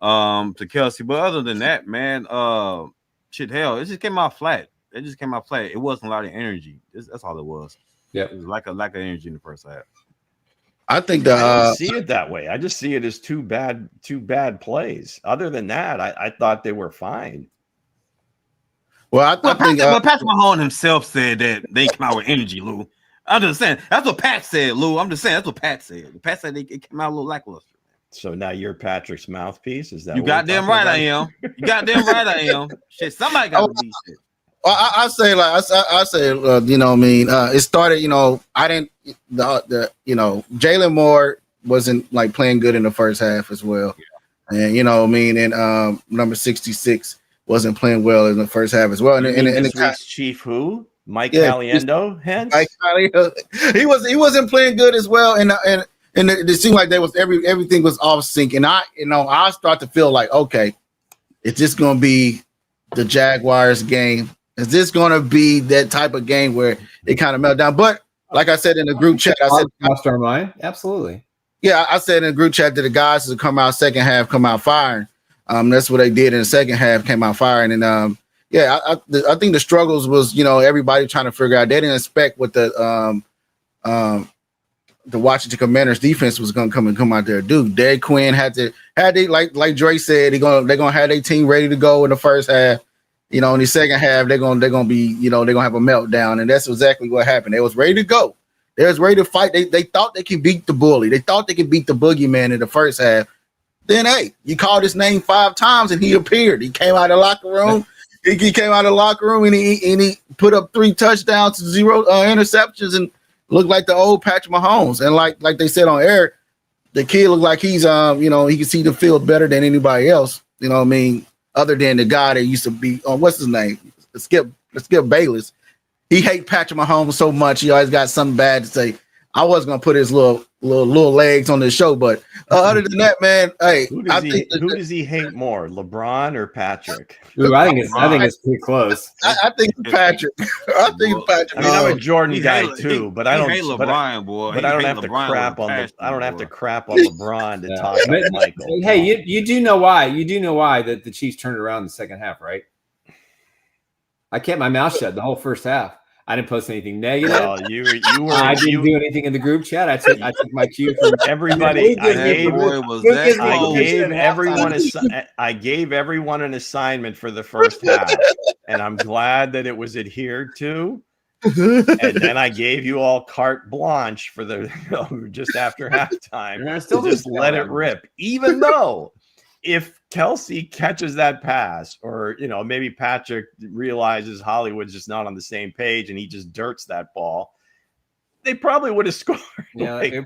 to Kelsey. But other than that, man, it just came out flat. It just came out flat. It wasn't a lot of energy. That's all it was. Yeah. It was like a lack of energy in the first half. I think I don't see it that way. I just see it as two bad plays. Other than that, I thought they were fine. Well, I think Patrick Mahomes himself said that they came out with energy, Lou. I'm just saying that's what Pat said, Lou. I'm just saying that's what Pat said. Pat said it came out a little lackluster. So now you're Patrick's mouthpiece. Is that you goddamn right? I am. You goddamn right I am. Shit, somebody got to be shit. I say it started, I didn't, Jalen Moore wasn't like playing good in the first half as well. Yeah. And, number 66 wasn't playing well in the first half as well. And this week's Chief who? Mike Caliendo? Hence? Mike Caliendo. He wasn't playing good as well. And and it seemed like everything was off sync. And I start to feel like, okay, is this going to be the Jaguars game? Is this going to be that type of game where it kind of melt down? But like I said in the group chat, I said, lost our mind. Absolutely. Yeah, I said in the group chat that the guys that come out second half come out firing. That's what they did in the second half, came out firing. And I think the struggles was, everybody trying to figure out. They didn't expect what the Washington Commanders defense was going to come out there. Dude, Derek Quinn had they like Dre said, they're gonna have their team ready to go in the first half. In the second half, they're gonna be, they're gonna have a meltdown, and that's exactly what happened. They was ready to go. They was ready to fight. They thought they could beat the bully. They thought they could beat the boogeyman in the first half. Then, hey, you called his name 5 times and he appeared. He came out of the locker room. He came out of the locker room and he put up 3 touchdowns to 0 interceptions and looked like the old Patrick Mahomes. And like they said on air, the kid looked like he's he can see the field better than anybody else. You know what I mean? Other than the guy that used to be on what's his name? Skip Bayless. He hate Patrick Mahomes so much. He always got something bad to say. I was gonna put his little legs on the show, but other than that, man, hey, who does he hate more, LeBron or Patrick? Ooh, I think it's pretty close. I think Patrick. I think Patrick. I mean, I'm a Jordan guy too, but I don't hate LeBron, boy. But I don't have to crap on LeBron to talk about Michael. Hey, you do know why? You do know why that the Chiefs turned around in the second half, right? I kept my mouth shut the whole first half. I didn't post anything negative. Oh, you were. I didn't do anything in the group chat. I took my cue from everybody. I gave everyone an assignment for the first half, and I'm glad that it was adhered to. And then I gave you all carte blanche for the just after halftime. And I still just let it rip, even though if Kelsey catches that pass, or maybe Patrick realizes Hollywood's just not on the same page and he just dirts that ball, they probably would have scored 10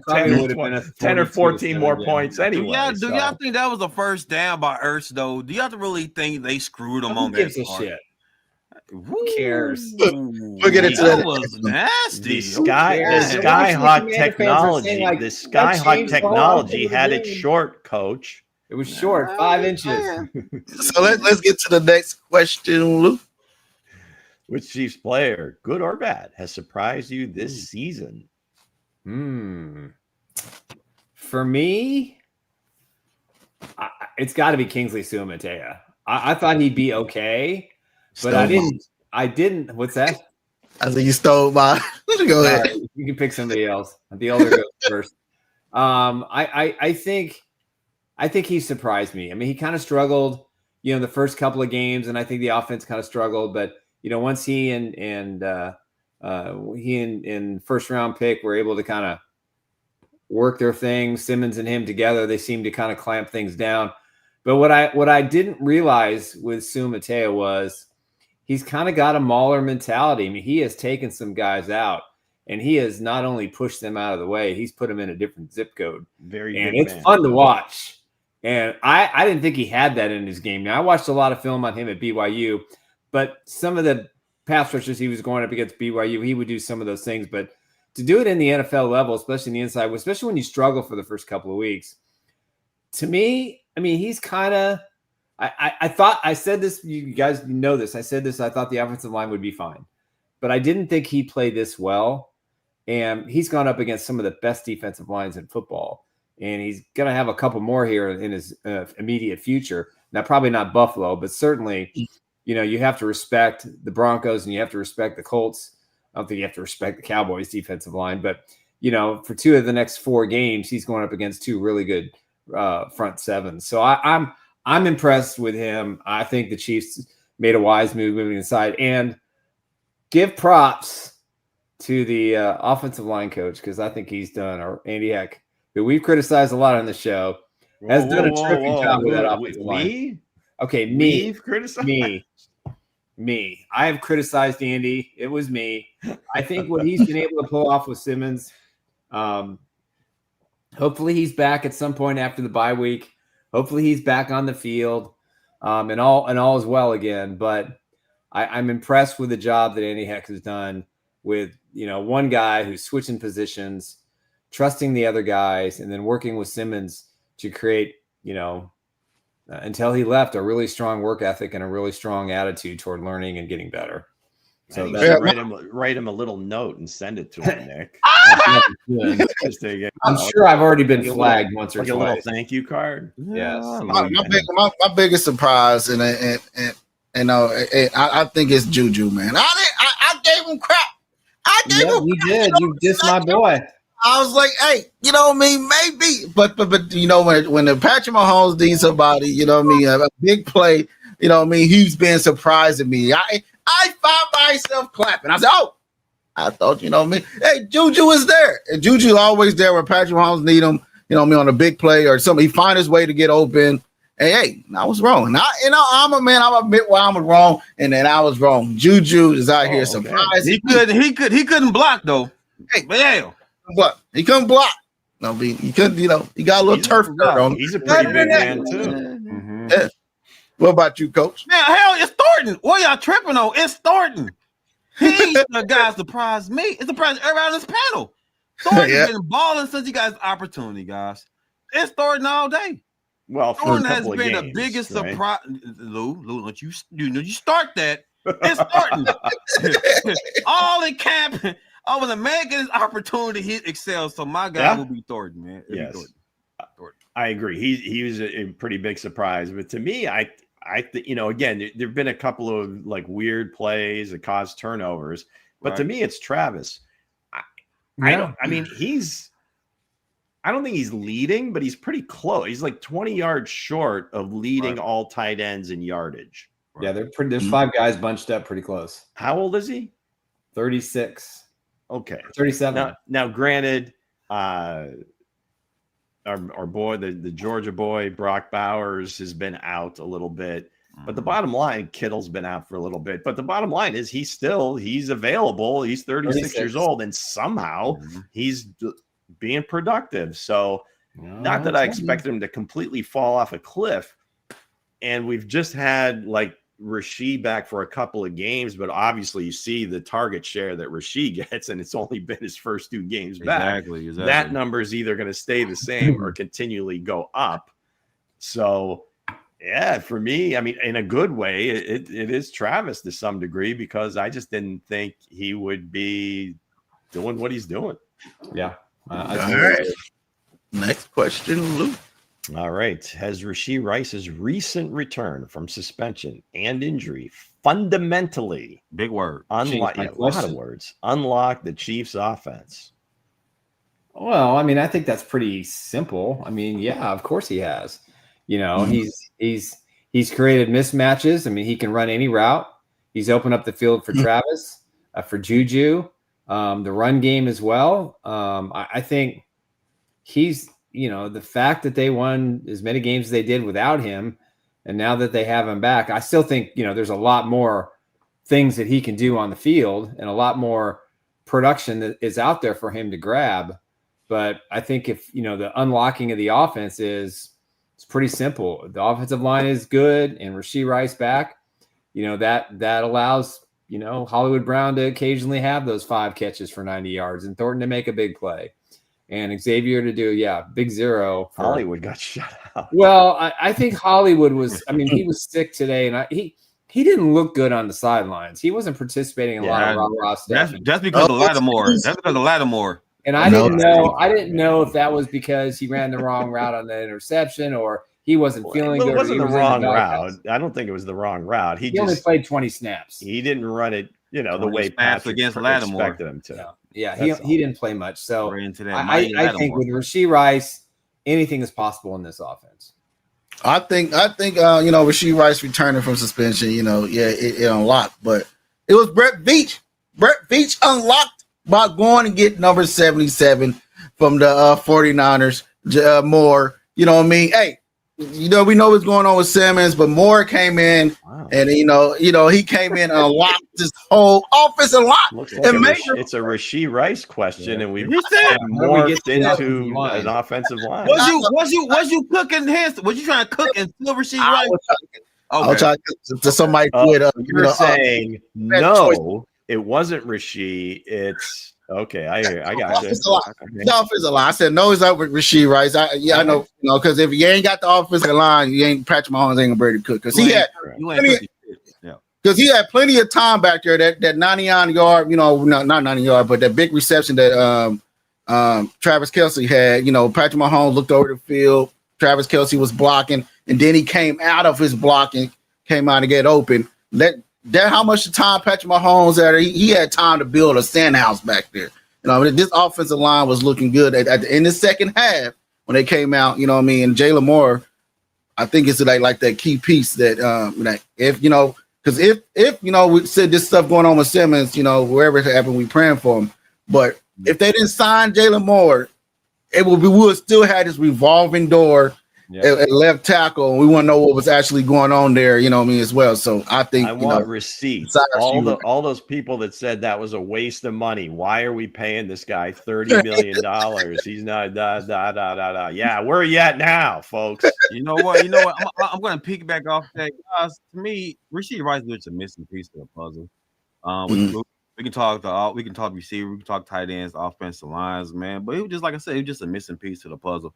or 14 more points anyway. Do y'all think that was a first down by Ertz though? Do y'all really think they screwed him on that part? Shit. Who cares? We'll get into that. That was nasty. The Skyhawk technology had it short, coach. It was short, 5 inches. So let's get to the next question, Luke. Which Chiefs player, good or bad, has surprised you this season? For me, it's got to be Kingsley Suamataia. I thought he'd be okay, but I didn't. What's that? I think you stole my. Go ahead. Right, you can pick somebody else. The older goes first. I think he surprised me. I mean, he kind of struggled, the first couple of games, and I think the offense kind of struggled. But once he and first round pick were able to kind of work their thing, Simmons and him together, they seemed to kind of clamp things down. But what I didn't realize with Suamataia was he's kind of got a mauler mentality. I mean, he has taken some guys out, and he has not only pushed them out of the way, he's put them in a different zip code. It's fun to watch. And I didn't think he had that in his game. Now, I watched a lot of film on him at BYU, but some of the pass rushers he was going up against BYU, he would do some of those things. But to do it in the NFL level, especially in the inside, especially when you struggle for the first couple of weeks, to me, I mean, he's kind of – I thought – I said this – you guys know this. I said this. I thought the offensive line would be fine. But I didn't think he played this well. And he's gone up against some of the best defensive lines in football. And he's going to have a couple more here in his immediate future. Now, probably not Buffalo, but certainly, you have to respect the Broncos and you have to respect the Colts. I don't think you have to respect the Cowboys defensive line, but, for 2 of the next 4 games, he's going up against 2 really good front sevens. So I'm impressed with him. I think the Chiefs made a wise move moving inside, and give props to the offensive line coach, because I think he's done, or Andy Heck, who we've criticized a lot on the show, has done a terrific job with that offensive line. Okay, me. I have criticized Andy. It was me. I think what he's been able to pull off with Simmons, hopefully he's back at some point after the bye week. Hopefully he's back on the field, and all is well again. But I'm impressed with the job that Andy Heck has done with, one guy who's switching positions, trusting the other guys, and then working with Simmons to create, until he left, a really strong work ethic and a really strong attitude toward learning and getting better. So write him a little note and send it to him, Nick. I'm sure I've already been flagged once or twice. A little thank you card. Yes. My biggest surprise, and I think it's Juju, man. I gave him crap. You did. You dissed my boy. I was like, hey, maybe, but when the Patrick Mahomes needs somebody, a big play, he's been surprising me. I found myself clapping. I said, oh, I thought, hey, Juju is there. And Juju's always there when Patrick Mahomes need him, on a big play or something. He find his way to get open. And hey, I was wrong. And I'm a man. I'm admit why I was wrong, and then I was wrong. Juju is out here surprising. He couldn't block though. Hey, but yeah. What? He couldn't block. No, he couldn't, he got a little turf dirt on him. He's a pretty big man, too. Mm-hmm. Yeah. What about you, Coach? Man, hell, it's Thornton. What y'all tripping on? It's Thornton. He ain't the guy surprised me. It's surprised everybody on this panel. Thornton's been balling since he got his opportunity, guys. It's Thornton all day. Well, Thornton has been the biggest surprise. Lou, don't you start that. It's Thornton. All in camp. When the man get his opportunity, he excels. So my guy will be Thornton, man. Yes. Thornton. I agree. He was a pretty big surprise. But to me, I again, there've been a couple of like weird plays that caused turnovers. But to me, it's Travis. I don't think he's leading, but he's pretty close. He's like 20 yards short of leading all tight ends in yardage. Right. Yeah, there's 5 guys bunched up pretty close. How old is he? 36. Okay. 37. Now granted, our boy, the Georgia boy, Brock Bowers, has been out a little bit. But the bottom line, Kittle's been out for a little bit. But the bottom line is he's available. He's 36 years old, and somehow he's being productive. So not that I expected him to completely fall off a cliff. And we've just had like Rasheed back for a couple of games, but obviously you see the target share that Rasheed gets, and it's only been his first 2 games back. Exactly. That number is either going to stay the same or continually go up. So, yeah, for me, I mean, in a good way, it is Travis to some degree, because I just didn't think he would be doing what he's doing. Yeah. All right. Next question, Luke. All right. Has Rashee Rice's recent return from suspension and injury fundamentally, big word, unlocked the Chiefs' offense? Well, I mean, I think that's pretty simple. I mean, yeah, of course he has. He's created mismatches. I mean, he can run any route. He's opened up the field for Travis, for Juju, the run game as well. I think he's, the fact that they won as many games as they did without him, and now that they have him back, I still think, there's a lot more things that he can do on the field and a lot more production that is out there for him to grab. But I think if, the unlocking of the offense it's pretty simple. The offensive line is good, and Rashee Rice back, that allows, Hollywood Brown to occasionally have those 5 catches for 90 yards and Thornton to make a big play. And Xavier to do, big 0. Hollywood got shut out. Well, I think Hollywood was, he was sick today, and he didn't look good on the sidelines. He wasn't participating in a lot of rah-rah stuff. That's because of Lattimore. That's because of Lattimore. And I didn't know if that was because he ran the wrong route on the interception or he wasn't feeling good. It wasn't the wrong route. I don't think it was the wrong route. He only played 20 snaps. He didn't run it, the way Patrick against Lattimore expected him to. Yeah, he didn't play much. So I think with Rashee Rice, anything is possible in this offense. I think Rashee Rice returning from suspension, it unlocked, but it was Brett Veach. Brett Veach unlocked by going and get number 77 from the 49ers. Moore, Hey, we know what's going on with Simmons, but Moore came in and he came in and unlocked this whole offensive line. Looks like it's a Rashee Rice question, and we've morphed into an offensive line. Was you cooking his? Was you trying to cook and still Rashee Rice? I'll try to somebody quit up. You're saying no it wasn't Rasheed. It's okay. I got you. The offensive line. I said no, it's up with Rasheed Rice. I know, because if you ain't got the offensive line, you ain't Patrick Mahomes ain't gonna be able to cook because he had plenty of time back there. That 99-yard, not 90-yard, but that big reception that Travis Kelce had. Patrick Mahomes looked over the field. Travis Kelce was blocking, and then he came out of his blocking, came out to get open. That how much time Patrick Mahomes had. He had time to build a sandhouse back there. This offensive line was looking good in the second half when they came out. And Jalen Moore, I think it's like that key piece that if we said this stuff going on with Simmons, wherever it happened, we praying for him. But if they didn't sign Jalen Moore, we would still have this revolving door at left tackle, and we want to know what was actually going on there, as well. So I think I want receipts. All those people that said that was a waste of money. Why are we paying this guy $30 million? He's not Yeah, where are you at now, folks? You know what? I'm going to piggyback off that. Guys, to me, Rasheed Rice is a missing piece of the puzzle. We can talk receiver, we can talk tight ends, offensive lines, man. But it was just like I said, it was just a missing piece to the puzzle.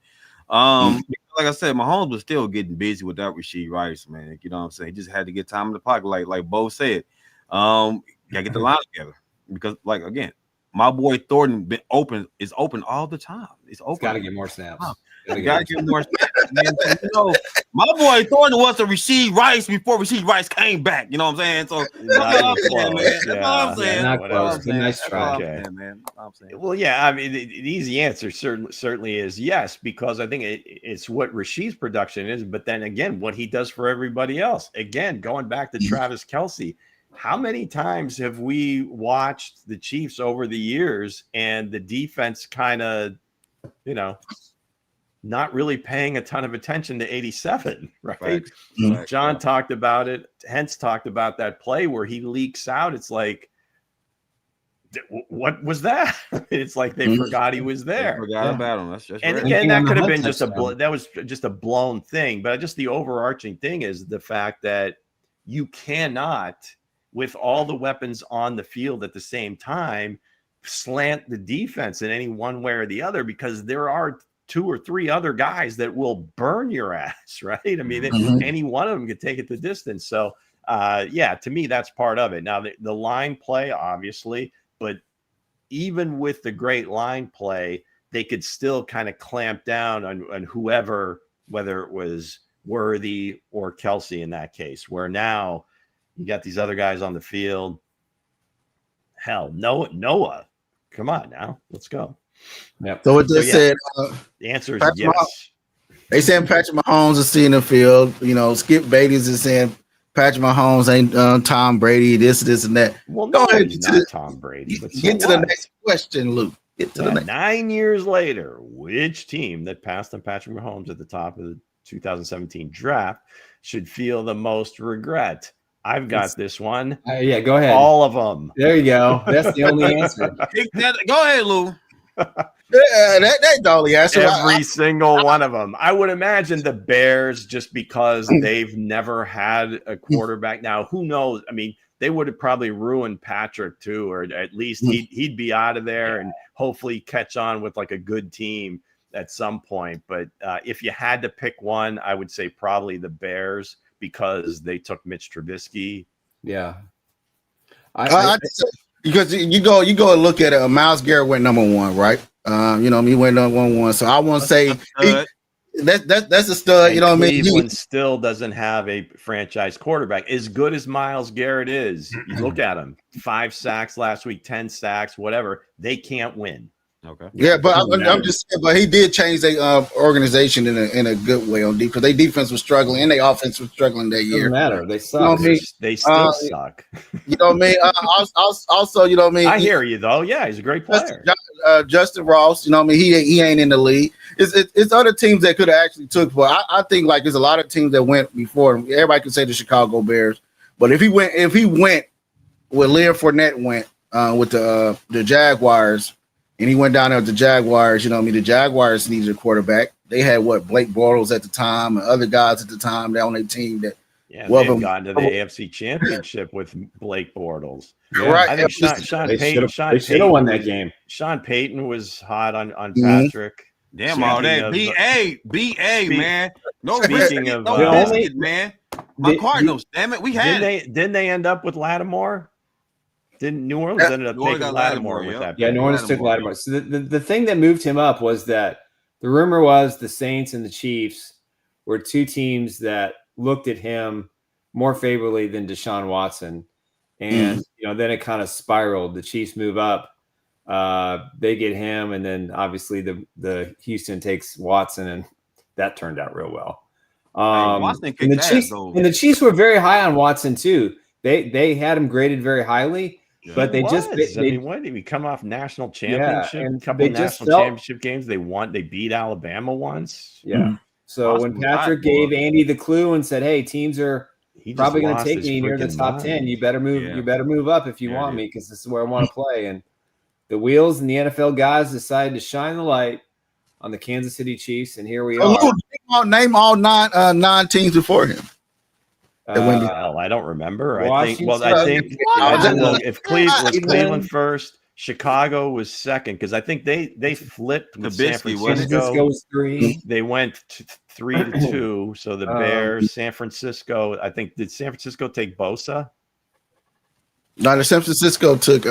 Like I said, Mahomes was still getting busy without Rasheed Rice, man. You know what I'm saying? He just had to get time in the pocket, like Bo said. Gotta get the line together because, again, my boy Thornton is open all the time. It's open. Got to get more snaps. Gotta get more snaps. Man. My boy Thornton was a Rasheed Rice before Rasheed Rice came back. You know what I'm saying? So that's all I'm saying. Not close. Nice try, man. Well, yeah. I mean, the easy answer certainly is yes, because I think it's what Rasheed's production is, but then again, what he does for everybody else. Again, going back to Travis Kelce. How many times have we watched the Chiefs over the years and the defense kind of, not really paying a ton of attention to 87, right? John talked about it. Hense talked about that play where he leaks out. It's like, what was that? It's like they forgot he was there. They forgot about him. That's and right. Again, that could have been that was just a blown thing. But just the overarching thing is the fact that you cannot, with all the weapons on the field at the same time, slant the defense in any one way or the other, because there are 2 or 3 other guys that will burn your ass, right? I mean, any one of them could take it the distance. So, to me, that's part of it. Now, the line play, obviously, but even with the great line play, they could still kind of clamp down on whoever, whether it was Worthy or Kelce in that case, where now you got these other guys on the field. Hell, Noah, come on now, let's go. Yep. So what they said, the answer is yes. They said Patrick Mahomes is seeing the field. Skip Bates is saying Patrick Mahomes ain't Tom Brady. This and that. Well, go ahead. Not Tom Brady. But get to the next question, Luke. Get to the next. 9 years later, which team that passed on Patrick Mahomes at the top of the 2017 draft should feel the most regret? I've got this one. Go ahead. All of them. There you go. That's the only answer. Go ahead, Lou. That's the only answer. Every single one of them. I would imagine the Bears, just because they've never had a quarterback. Now, who knows? I mean, they would have probably ruined Patrick too, or at least he'd be out of there and hopefully catch on with like a good team at some point. But if you had to pick one, I would say probably the Bears, because they took Mitch Trubisky. Yeah. Because you go and look at it. Myles Garrett went number 1, right? He went number 1. So I want to say that's a stud. And Cleveland still doesn't have a franchise quarterback. As good as Myles Garrett is, you look at him, 5 sacks last week, 10 sacks, whatever. They can't win. Okay. Yeah, but I'm just saying, but he did change their organization in a good way on defense, because their defense was struggling and their offense was struggling that year. Doesn't matter. They suck. They still suck. You know what I mean? Also, you know what I mean? I hear you though. Yeah, he's a great player. Justin Ross, you know what I mean? He ain't in the league. It's other teams that could have actually took, but I think like there's a lot of teams that went before him. Everybody can say the Chicago Bears, but if he went where Leonard Fournette went with the Jaguars. And he went down there with the Jaguars. You know what I mean? The Jaguars needed a quarterback. They had Blake Bortles at the time and other guys at the time that on their team that Yeah, Well, they've gotten to the AFC Championship with Blake Bortles. Yeah. right. I think Sean They Payton should have won that game. Sean Payton was hot on Mhm. Patrick. Damn all that. BA, man. No Speaking biscuit, of, no biscuit, man. My Cardinals, damn it. We had Didn't they end up with Lattimore? Didn't New Orleans ended up taking Lattimore with that? Yeah, New Orleans took Lattimore. So the thing that moved him up was that the rumor was the Saints and the Chiefs were two teams that looked at him more favorably than Deshaun Watson. And then it kind of spiraled. The Chiefs move up. They get him, and then obviously the Houston takes Watson, and that turned out real well. Watson and the Chiefs were very high on Watson too. They had him graded very highly, but they when did we come off national championship? and a couple national championship games they won. They beat Alabama once. Yeah. So when Patrick gave Andy the clue and said, "Hey, teams are probably going to take me near the top 10. You better move. You better move up if you want me, because this is where I want to play." And the wheels and the NFL guys decided to shine the light on the Kansas City Chiefs, and here we are. Name all nine teams before him. Well, I don't remember. I think if Cleveland first, Chicago was second, because I think they flipped with San Francisco. Was 3. They went 3-2. So the Bears, San Francisco. I think, did San Francisco take Bosa? No, San Francisco took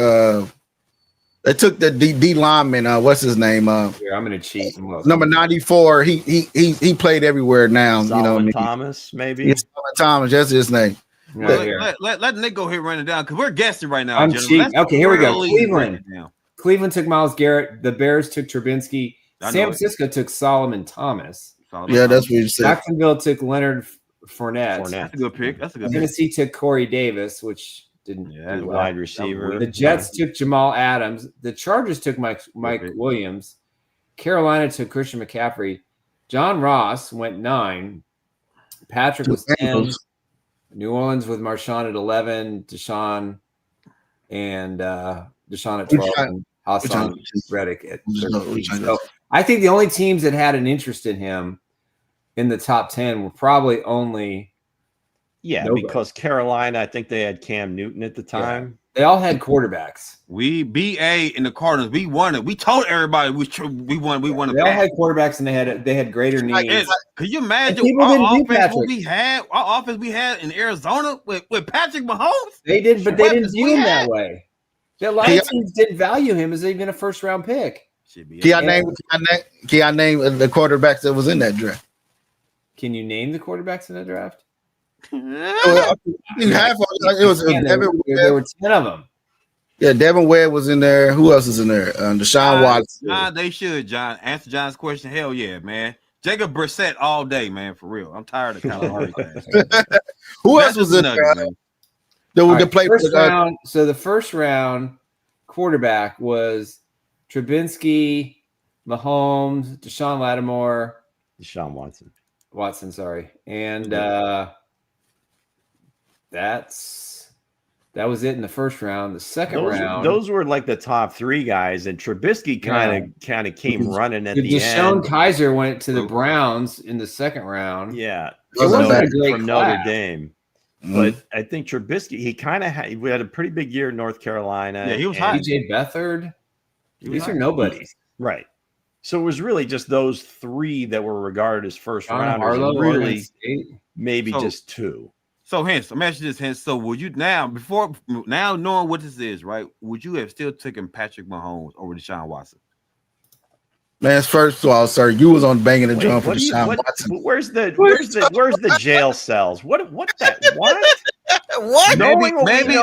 they took the D lineman. What's his name? Here, I'm gonna cheat. Number 94. He played everywhere now. Solomon Thomas, maybe. Yes, Solomon Thomas. That's his name. Let Nick go ahead and run it down, because we're guessing right now. I'm cheating. Okay, here we go. Cleveland took Myles Garrett. The Bears took Trubinsky. San Francisco took Solomon Thomas. That's what you said. Jacksonville took Leonard Fournette. That's a good pick. Tennessee took Corey Davis, which didn't do well. Wide receiver. The Jets took Jamal Adams. The Chargers took Mike Williams. Carolina took Christian McCaffrey. John Ross went 9. Patrick was 10. New Orleans with Marshawn at 11. Deshaun at 12. And Hassan Reddick at 13. So I think the only teams that had an interest in him in the top 10 were probably only because Carolina, I think they had Cam Newton at the time. Yeah. They all had quarterbacks. We BA in the Cardinals. We won it. We told everybody we won. We won. They all had quarterbacks, and they had greater needs. Could you imagine our offense we had in Arizona with Patrick Mahomes? They did, but they didn't view him that way. A lot of teams didn't value him as even a first-round pick. Can I name the quarterbacks that was in that draft? Can you name the quarterbacks in the draft? There were 10 of them. Yeah, Devin Webb was in there. Who else is in there? Deshaun Watson. They should, John. Answer John's question. Hell yeah, man. Jacob Brissett all day, man. For real. I'm tired of Kalahari. Who else was in there? So the first round quarterback was Trubinsky, Mahomes, Deshaun Lattimore, Deshaun Watson, sorry, and that was it in the first round. The second round, those were like the top 3 guys, and Trubisky kind of came running at the end. Deshaun Kaiser went to the Browns in the second round. Yeah, it wasn't a great from Notre Dame. But I think Trubisky, we had a pretty big year in North Carolina. Yeah, he was hot. DJ Beathard. These are nobodies. Right. So it was really just those 3 that were regarded as first rounders. Really, maybe just 2. So Hense, I'm asking this, Hense. So would you now knowing what this is, right? Would you have still taken Patrick Mahomes over Deshaun Watson? Man, first of all, sir, you was on banging the drum for Deshaun Watson. Where's the jail cells? What? What? Maybe. Maybe.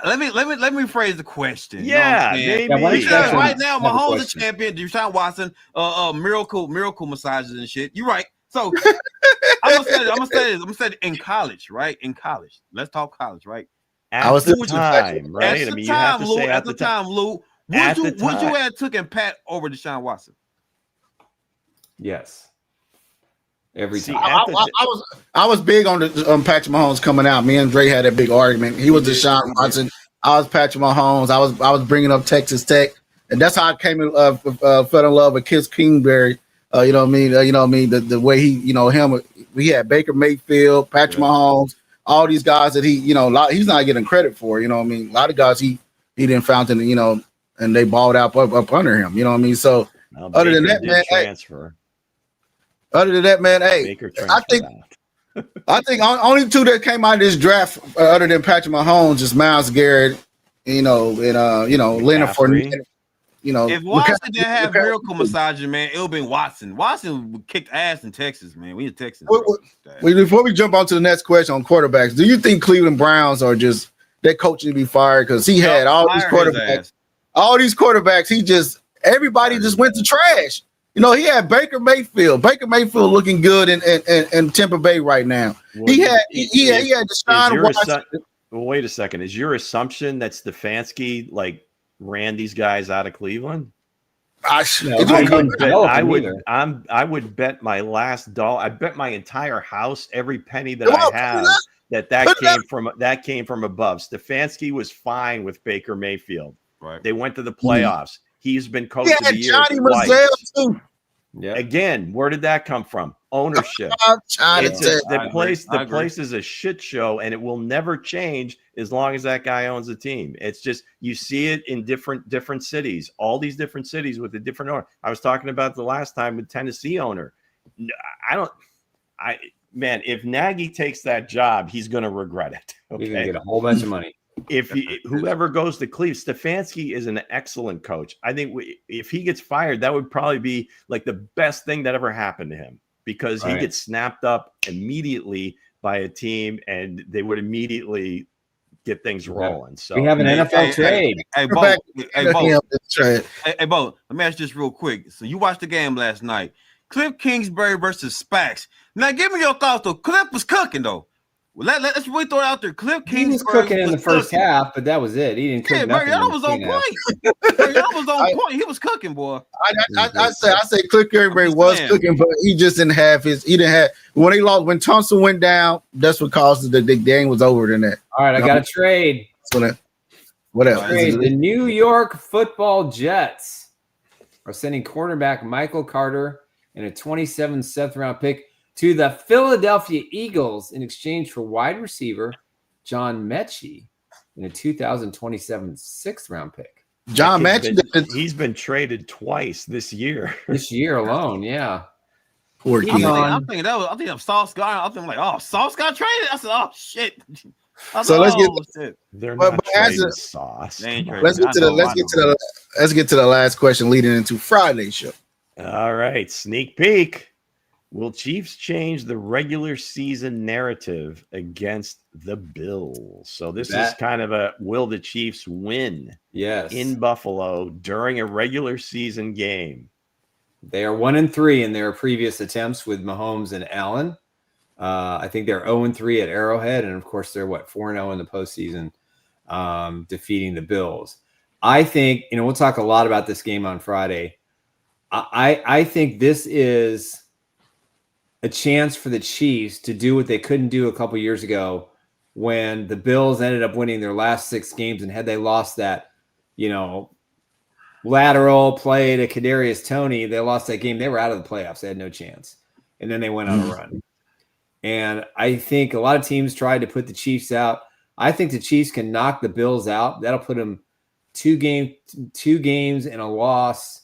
Let me phrase the question. Yeah, maybe. Because right now, Mahomes is champion. Deshaun Watson, miracle massages and shit. You're right. So I'm gonna say this. In college, right? In college, let's talk college, right? At the time, right? I mean, you have to say at the time, Lou. Would you have taken Pat over Deshaun Watson? Yes. Every time. I was big on Patrick Mahomes coming out. Me and Dre had a big argument. He was Deshaun Watson. I was Patrick Mahomes. I was bringing up Texas Tech, and that's how I fell in love with Kiss Kingsbury. You know what I mean? The way he, him we had Baker Mayfield, Patrick Mahomes, all these guys that he's not getting credit for. You know what I mean? A lot of guys he didn't fountain, and they balled out up under him. You know what I mean? So other than that, man, I think only two that came out of this draft, other than Patrick Mahomes, is Myles Garrett, and Leonard Fournette. If Watson didn't have miracle massaging, man, it would have been Watson. Watson kicked ass in Texas, man. We in Texas. Before we jump on to the next question on quarterbacks, do you think Cleveland Browns are just that coach need to be fired because he had all these quarterbacks? All these quarterbacks, everybody just went to trash. He had Baker Mayfield. Baker Mayfield looking good in Tampa Bay right now. Well, he had Deshaun Watson. Wait a second. Is your assumption that Stefanski ran these guys out of Cleveland? I would bet my last dollar. I bet my entire house, every penny that I have, that came from above. Stefanski was fine with Baker Mayfield. Right. They went to the playoffs. He's been coach of the year twice. Too. Yeah. Again, where did that come from? Ownership. The place is a shit show, and it will never change as long as that guy owns the team. It's just you see it in different cities, all these different cities with a different owner. I was talking about the last time with Tennessee owner. If Nagy takes that job, he's going to regret it. Okay? He's going to get a whole bunch of money. Whoever goes to Cleveland, Stefanski is an excellent coach. I think if he gets fired, that would probably be the best thing that ever happened to him because he gets snapped up immediately by a team and they would immediately get things rolling. So we have an NFL trade. Hey, Bo, let me ask you this real quick. So you watched the game last night. Cliff Kingsbury versus Spax. Now give me your thoughts though. Cliff was cooking though. Well, let's really throw it out there. Cliff Kingsbury was cooking in the first half, but that was it. He didn't cook nothing. Mariano was on point. Mariano was on point. He was cooking, boy. I say Cliff Kingsbury was cooking, but he just didn't have when they lost, when Thompson went down, that's what caused the game was over than that. All right, I got a trade. What else? The New York Football Jets are sending quarterback Michael Carter and a 27th 7th round pick to the Philadelphia Eagles in exchange for wide receiver John Mechie in a 2027 6th round pick. John Mechie, he's been traded twice this year. This year alone, yeah. Poor kid. I think Sauce got. I think Sauce got traded. I said, oh shit. Let's get. They're not trading Sauce. Let's get to the last question leading into Friday's show. All right, sneak peek. Will Chiefs change the regular season narrative against the Bills? So this is kind of will the Chiefs win in Buffalo during a regular season game? They are 1-3 in their previous attempts with Mahomes and Allen. I think they're 0-3 at Arrowhead. And of course they're 4-0 in the postseason, defeating the Bills. I think, we'll talk a lot about this game on Friday. I think this is a chance for the Chiefs to do what they couldn't do a couple years ago when the Bills ended up winning their last 6 games. And had they lost that, lateral play to Kadarius Toney, they lost that game. They were out of the playoffs. They had no chance. And then they went on a run. And I think a lot of teams tried to put the Chiefs out. I think the Chiefs can knock the Bills out. That'll put them 2 games and a loss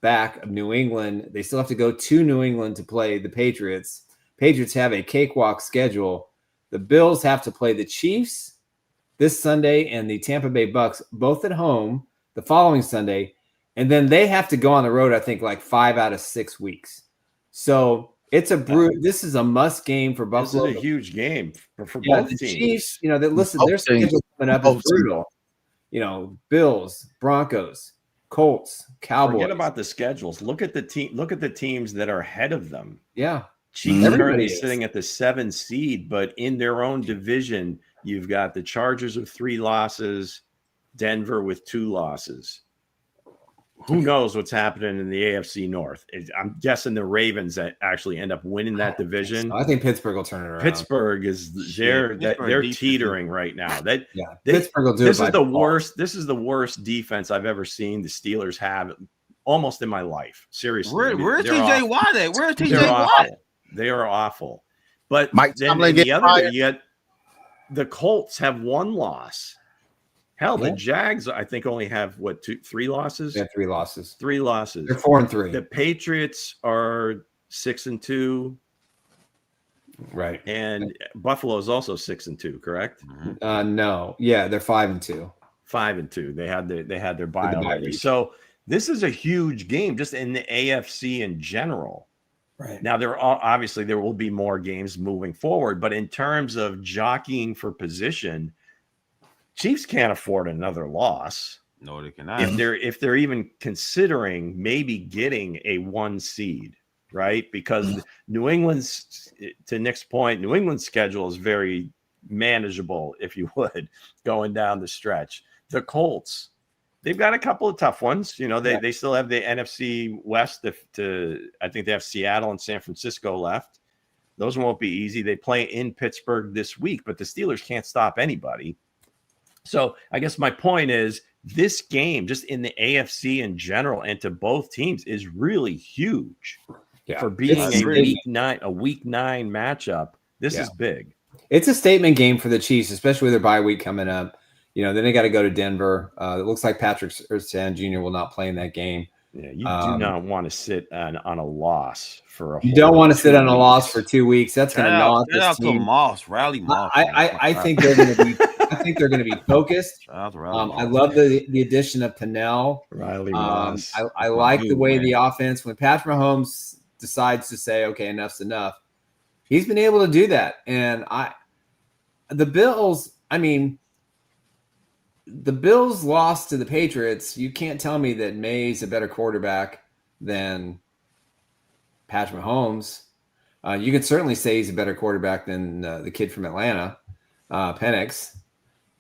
back of New England. They still have to go to New England to play the Patriots. Patriots have a cakewalk schedule. The Bills have to play the Chiefs this Sunday and the Tampa Bay Bucks both at home the following Sunday. And then they have to go on the road, I think, 5 out of 6 weeks. So it's this is a must game for Buffalo. This is a huge game for both teams. Chiefs, their schedule coming up is brutal. Bills, Broncos, Colts, Cowboys. Forget about the schedules. Look at the teams that are ahead of them. Yeah. Chiefs are currently sitting at the 7th seed, but in their own division, you've got the Chargers with 3 losses, Denver with 2 losses. Who knows what's happening in the AFC North? I'm guessing the Ravens that actually end up winning that division. I think Pittsburgh will turn it around. Pittsburgh they're teetering right now. Pittsburgh will do this is the worst. This is the worst defense I've ever seen the Steelers have almost in my life. Seriously. Where's TJ Watt at? Where's TJ Watt? They are awful. But Mike then Tomlin in the get other, fired. yet the Colts have one loss. Hell, Yeah. the Jags, I think, only have what, 3 losses? They have 3 losses. 3 losses. They're 4-3. The Patriots are 6-2. Right. And Buffalo is also 6-2, correct? No. Yeah, they're 5-2. 5-2. They had their bye The bye already. week. So this is a huge game just in the AFC in general. Right. Now obviously there will be more games moving forward, but in terms of jockeying for position, Chiefs can't afford another loss. No, they cannot. If they're even considering maybe getting a 1 seed, right? Because New England's, to Nick's point, New England's schedule is very manageable, if you would, going down the stretch. The Colts, they've got a couple of tough ones. You know, they still have the NFC West I think they have Seattle and San Francisco left. Those won't be easy. They play in Pittsburgh this week, but the Steelers can't stop anybody. So I guess my point is this game, just in the AFC in general, and to both teams, is really huge for being a week 9 matchup. This is big. It's a statement game for the Chiefs, especially with their bye week coming up. You know, then they got to go to Denver. It looks like Patrick Surtain Jr. will not play in that game. Yeah, you do not want to sit on a loss for a. You don't want to sit on a loss for 2 weeks. That's going to knock Shout out this team. to Moss, Rally Moss. I think they're going to be. I think they're going to be focused. Shout out to Rally Moss. I love the addition of Pennel. Riley Moss. I like the way the offense, when Patrick Mahomes decides to say, okay, enough's enough, he's been able to do that. And the Bills, the Bills lost to the Patriots. You can't tell me that May's a better quarterback than Patrick Mahomes. You could certainly say he's a better quarterback than the kid from Atlanta, Penix.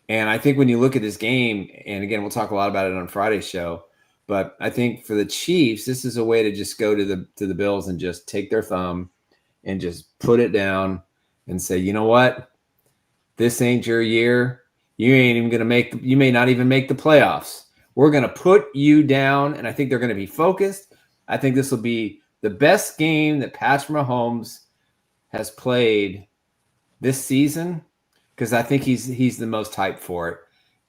And I think when you look at this game, and again, we'll talk a lot about it on Friday's show, but I think for the Chiefs, this is a way to just go to the Bills and just take their thumb and just put it down and say, you know what? This ain't your year. You ain't even going to you may not even make the playoffs. We're going to put you down, and I think they're going to be focused. I think this will be the best game that Patrick Mahomes has played this season, because I think he's the most hyped for it.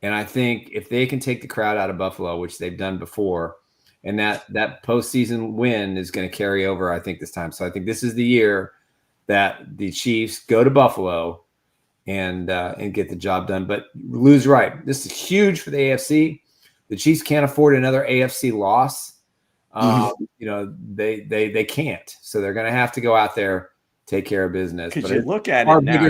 And I think if they can take the crowd out of Buffalo, which they've done before, and that postseason win is going to carry over, I think, this time. So I think this is the year that the Chiefs go to Buffalo and get the job done. But Lou's right. This is huge for the AFC. The Chiefs can't afford another AFC loss. You know, they can't. So they're going to have to go out there, take care of business. Because you look at it now,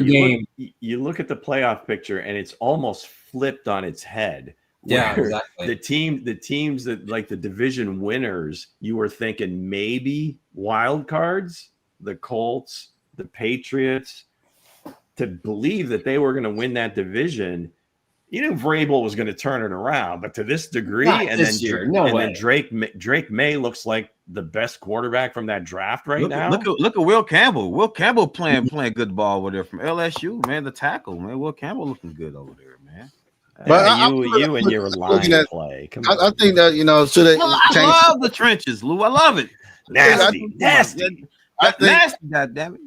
you look at the playoff picture, and it's almost flipped on its head. Yeah, exactly. The teams that, like the division winners, you were thinking maybe wild cards, the Colts, the Patriots, to believe that they were going to win that division. You knew Vrabel was going to turn it around, but to this degree, then Drake May looks like the best quarterback from that draft now. Look at Will Campbell. Will Campbell playing good ball over there from LSU, man. The tackle, man. Will Campbell looking good over there, man. But you and your line play. I think that, you know, should I love the trenches, Lou. I love it. Nasty. Nasty, goddamn it.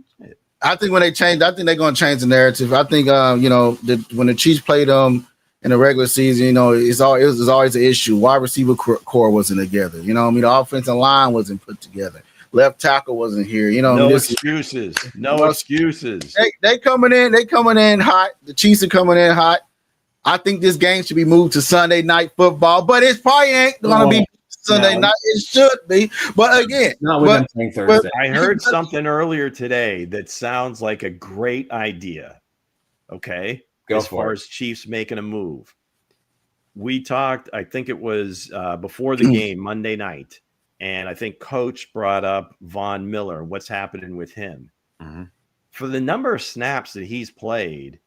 I think when they change, I think they're going to change the narrative. I think, you know, when the Chiefs played them in the regular season, you know, it was always an issue. Wide receiver core wasn't together. You know what I mean? The offensive line wasn't put together. Left tackle wasn't here. You know, no excuses. No excuses. They coming in hot. The Chiefs are coming in hot. I think this game should be moved to Sunday night football, but it probably ain't going to be Sunday night. It should be, but again, not with them playing Thursday. I heard something earlier today that sounds like a great idea. Okay, as far as Chiefs making a move, we talked. I think it was before the game Monday night, and I think Coach brought up Von Miller. What's happening with him? For the number of snaps that he's played,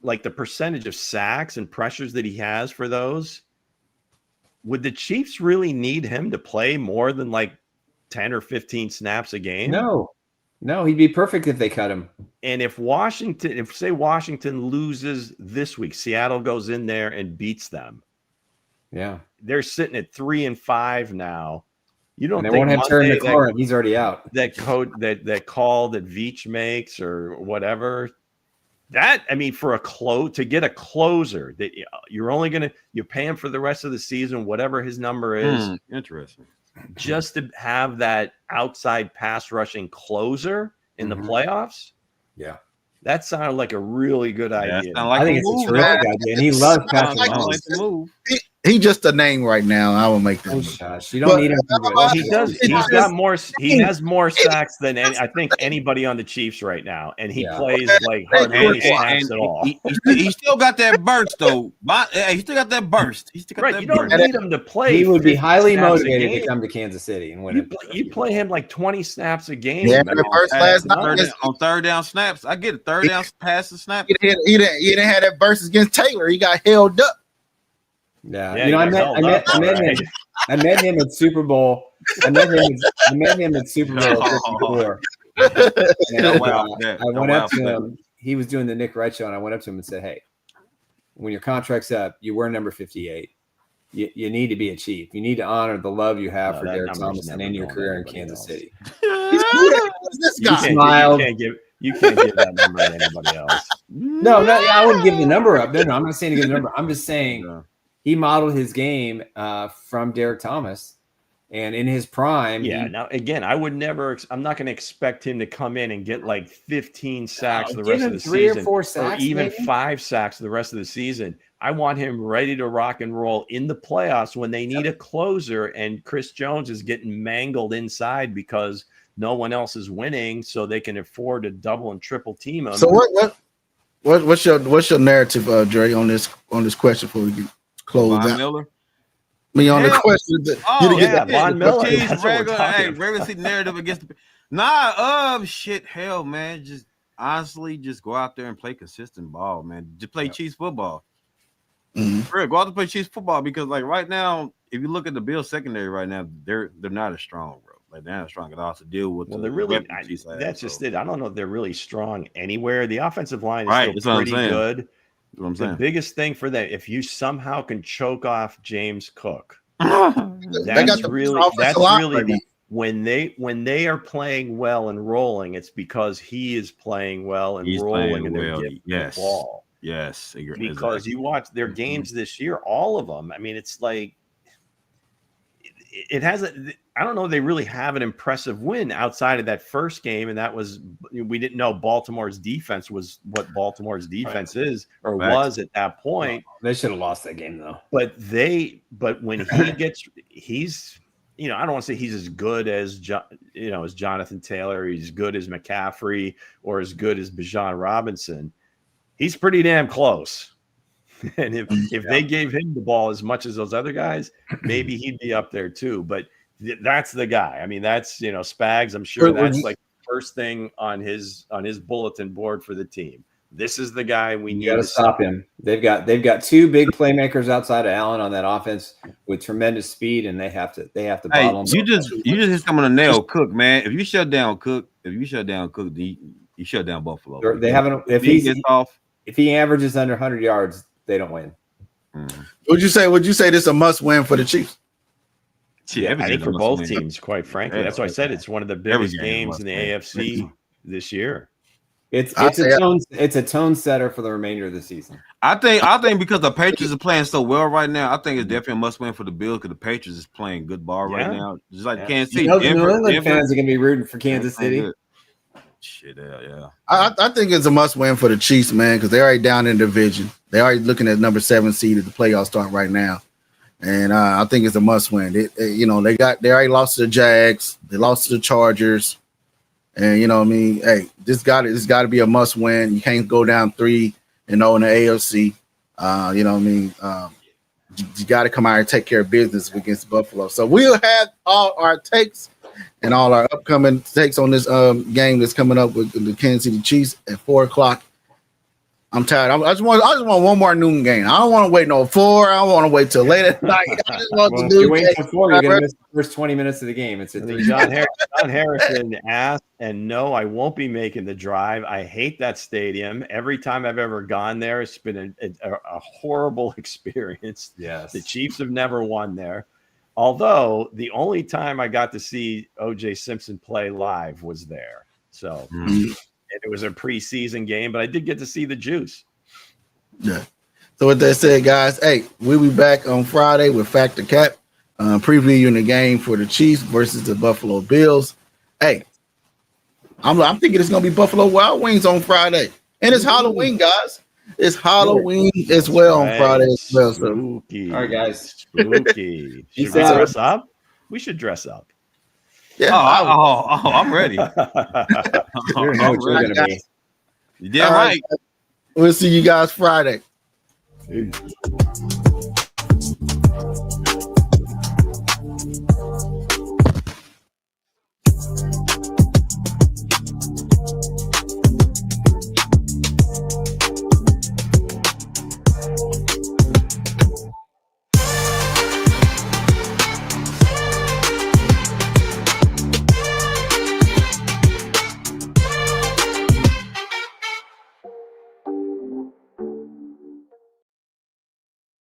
like the percentage of sacks and pressures that he has for those. Would the Chiefs really need him to play more than like 10 or 15 snaps a game? No, he'd be perfect if they cut him. And if Washington loses this week, Seattle goes in there and beats them. Yeah. They're sitting at 3-5 now. You don't And they think won't have Terry Monday McLaurin. He's already out. that code that call that Veach makes or whatever. That I mean, for to get a closer that you're paying for the rest of the season, whatever his number is. Interesting. Just to have that outside pass rushing closer in the playoffs. Yeah. That sounded like a really good idea. I think it's a terrific idea. And he loves Patrick Mahomes. Like the move. He just a name right now. I will make that. Oh, gosh. You don't need him. He does. He's got more. He has more sacks than I think anybody on the Chiefs right now, and he plays like hardly any snaps at all. He still got that burst though. He still got that burst. He still got that You don't burst. need him to play. He would be highly snaps motivated to come to Kansas City and win it. You play him like 20 snaps a game. Yeah, first last night on third down snaps. I get it. Third down passes snap. He didn't have that burst against Taylor. He got held up. Yeah, I met him at Super Bowl. I met him at Super Bowl 54. And, I went up to him. He was doing the Nick Wright show, and I went up to him and said, "Hey, when your contract's up, you wear number 58. You need to be a Chief. You need to honor the love you have for Derek Thomas and end your career in Kansas City." This guy smiled. You can't give that number to anybody else. No, I wouldn't give the number up. No, I'm not saying to give the number. I'm just saying he modeled his game from Derek Thomas, and in his prime. Yeah. Now, again, I would never. I'm not going to expect him to come in and get like 15 sacks the rest of the season, or 4 sacks, or even maybe? 5 sacks the rest of the season. I want him ready to rock and roll in the playoffs when they need a closer, and Chris Jones is getting mangled inside because no one else is winning, so they can afford to double and triple team him. So what's your narrative, Dre, on this question before we get closed out? Miller. Me on the question. Von Miller. Regular season narrative against the hell, man. Just honestly, just go out there and play consistent ball, man. Just play Chiefs football. Mm-hmm. Go out to play Chiefs football because, like, right now, if you look at the Bills secondary right now, they're not as strong, bro. Like, they're not as strong at all to deal with. Well, they're really. That's just it. I don't know if they're really strong anywhere. The offensive line is still pretty good. That's what I'm saying. The biggest thing for them, if you somehow can choke off James Cook, that's really when they are playing well and rolling, it's because he is playing well and rolling and they're getting the ball. Yes, because you watch their games this year, all of them. I mean, it's like it has I don't know. They really have an impressive win outside of that first game, and that was we didn't know Baltimore's defense was what Baltimore's defense is or was at that point. They should have lost that game though. But when he's I don't want to say he's as good as as Jonathan Taylor, he's as good as McCaffrey, or as good as Bijan Robinson. He's pretty damn close. And if they gave him the ball as much as those other guys, maybe he'd be up there too. But that's the guy. I mean, that's Spags. I'm sure that's like the first thing on his bulletin board for the team. This is the guy we need to stop him. They've got 2 big playmakers outside of Allen on that offense with tremendous speed, and they have to bottle him. You just hit someone to nail Cook, man. If you shut down Cook, you shut down Buffalo. They haven't. If he averages under 100 yards, they don't win. Would you say this is a must win for the Chiefs? Yeah, I think for both teams, quite frankly. That's why I said it's one of the biggest games in the AFC this year. It's a tone setter for the remainder of the season. I think because the Patriots are playing so well right now, I think it's definitely a must win for the Bills because the Patriots is playing good ball right now. Just like Kansas City. New England fans are gonna be rooting for Kansas City. Shit, yeah. I think it's a must win for the Chiefs, man, because they're already down in the division. They're already looking at number 7 seed at the playoffs start right now. And I think it's a must win. They already lost to the Jags, they lost to the Chargers. And hey, this got to be a must win. You can't go down 3-0 in the AFC. You got to come out and take care of business against Buffalo. So we'll have all our takes and all our upcoming takes on this game that's coming up with the Kansas City Chiefs at 4:00. I'm tired. I just want one more noon game. I don't want to wait no 4. I don't want to wait till late at night. I just want to do. You wait till 4, you're gonna miss the first 20 minutes of the game. It's John Harrison asked, and no, I won't be making the drive. I hate that stadium. Every time I've ever gone there, it's been a horrible experience. Yes, the Chiefs have never won there. Although the only time I got to see O.J. Simpson play live was there. So it was a preseason game, but I did get to see the juice. Yeah. So with that said, guys, hey, we'll be back on Friday with Factor Cap, previewing the game for the Chiefs versus the Buffalo Bills. Hey, I'm thinking it's going to be Buffalo Wild Wings on Friday. And it's Halloween, guys. It's Halloween as well on Friday as well. So. Spooky. All right, guys. Spooky. Should we dress up? We should dress up. Yeah. I'm ready. You don't know what you're going to be. You damn right. We'll see you guys Friday. Peace.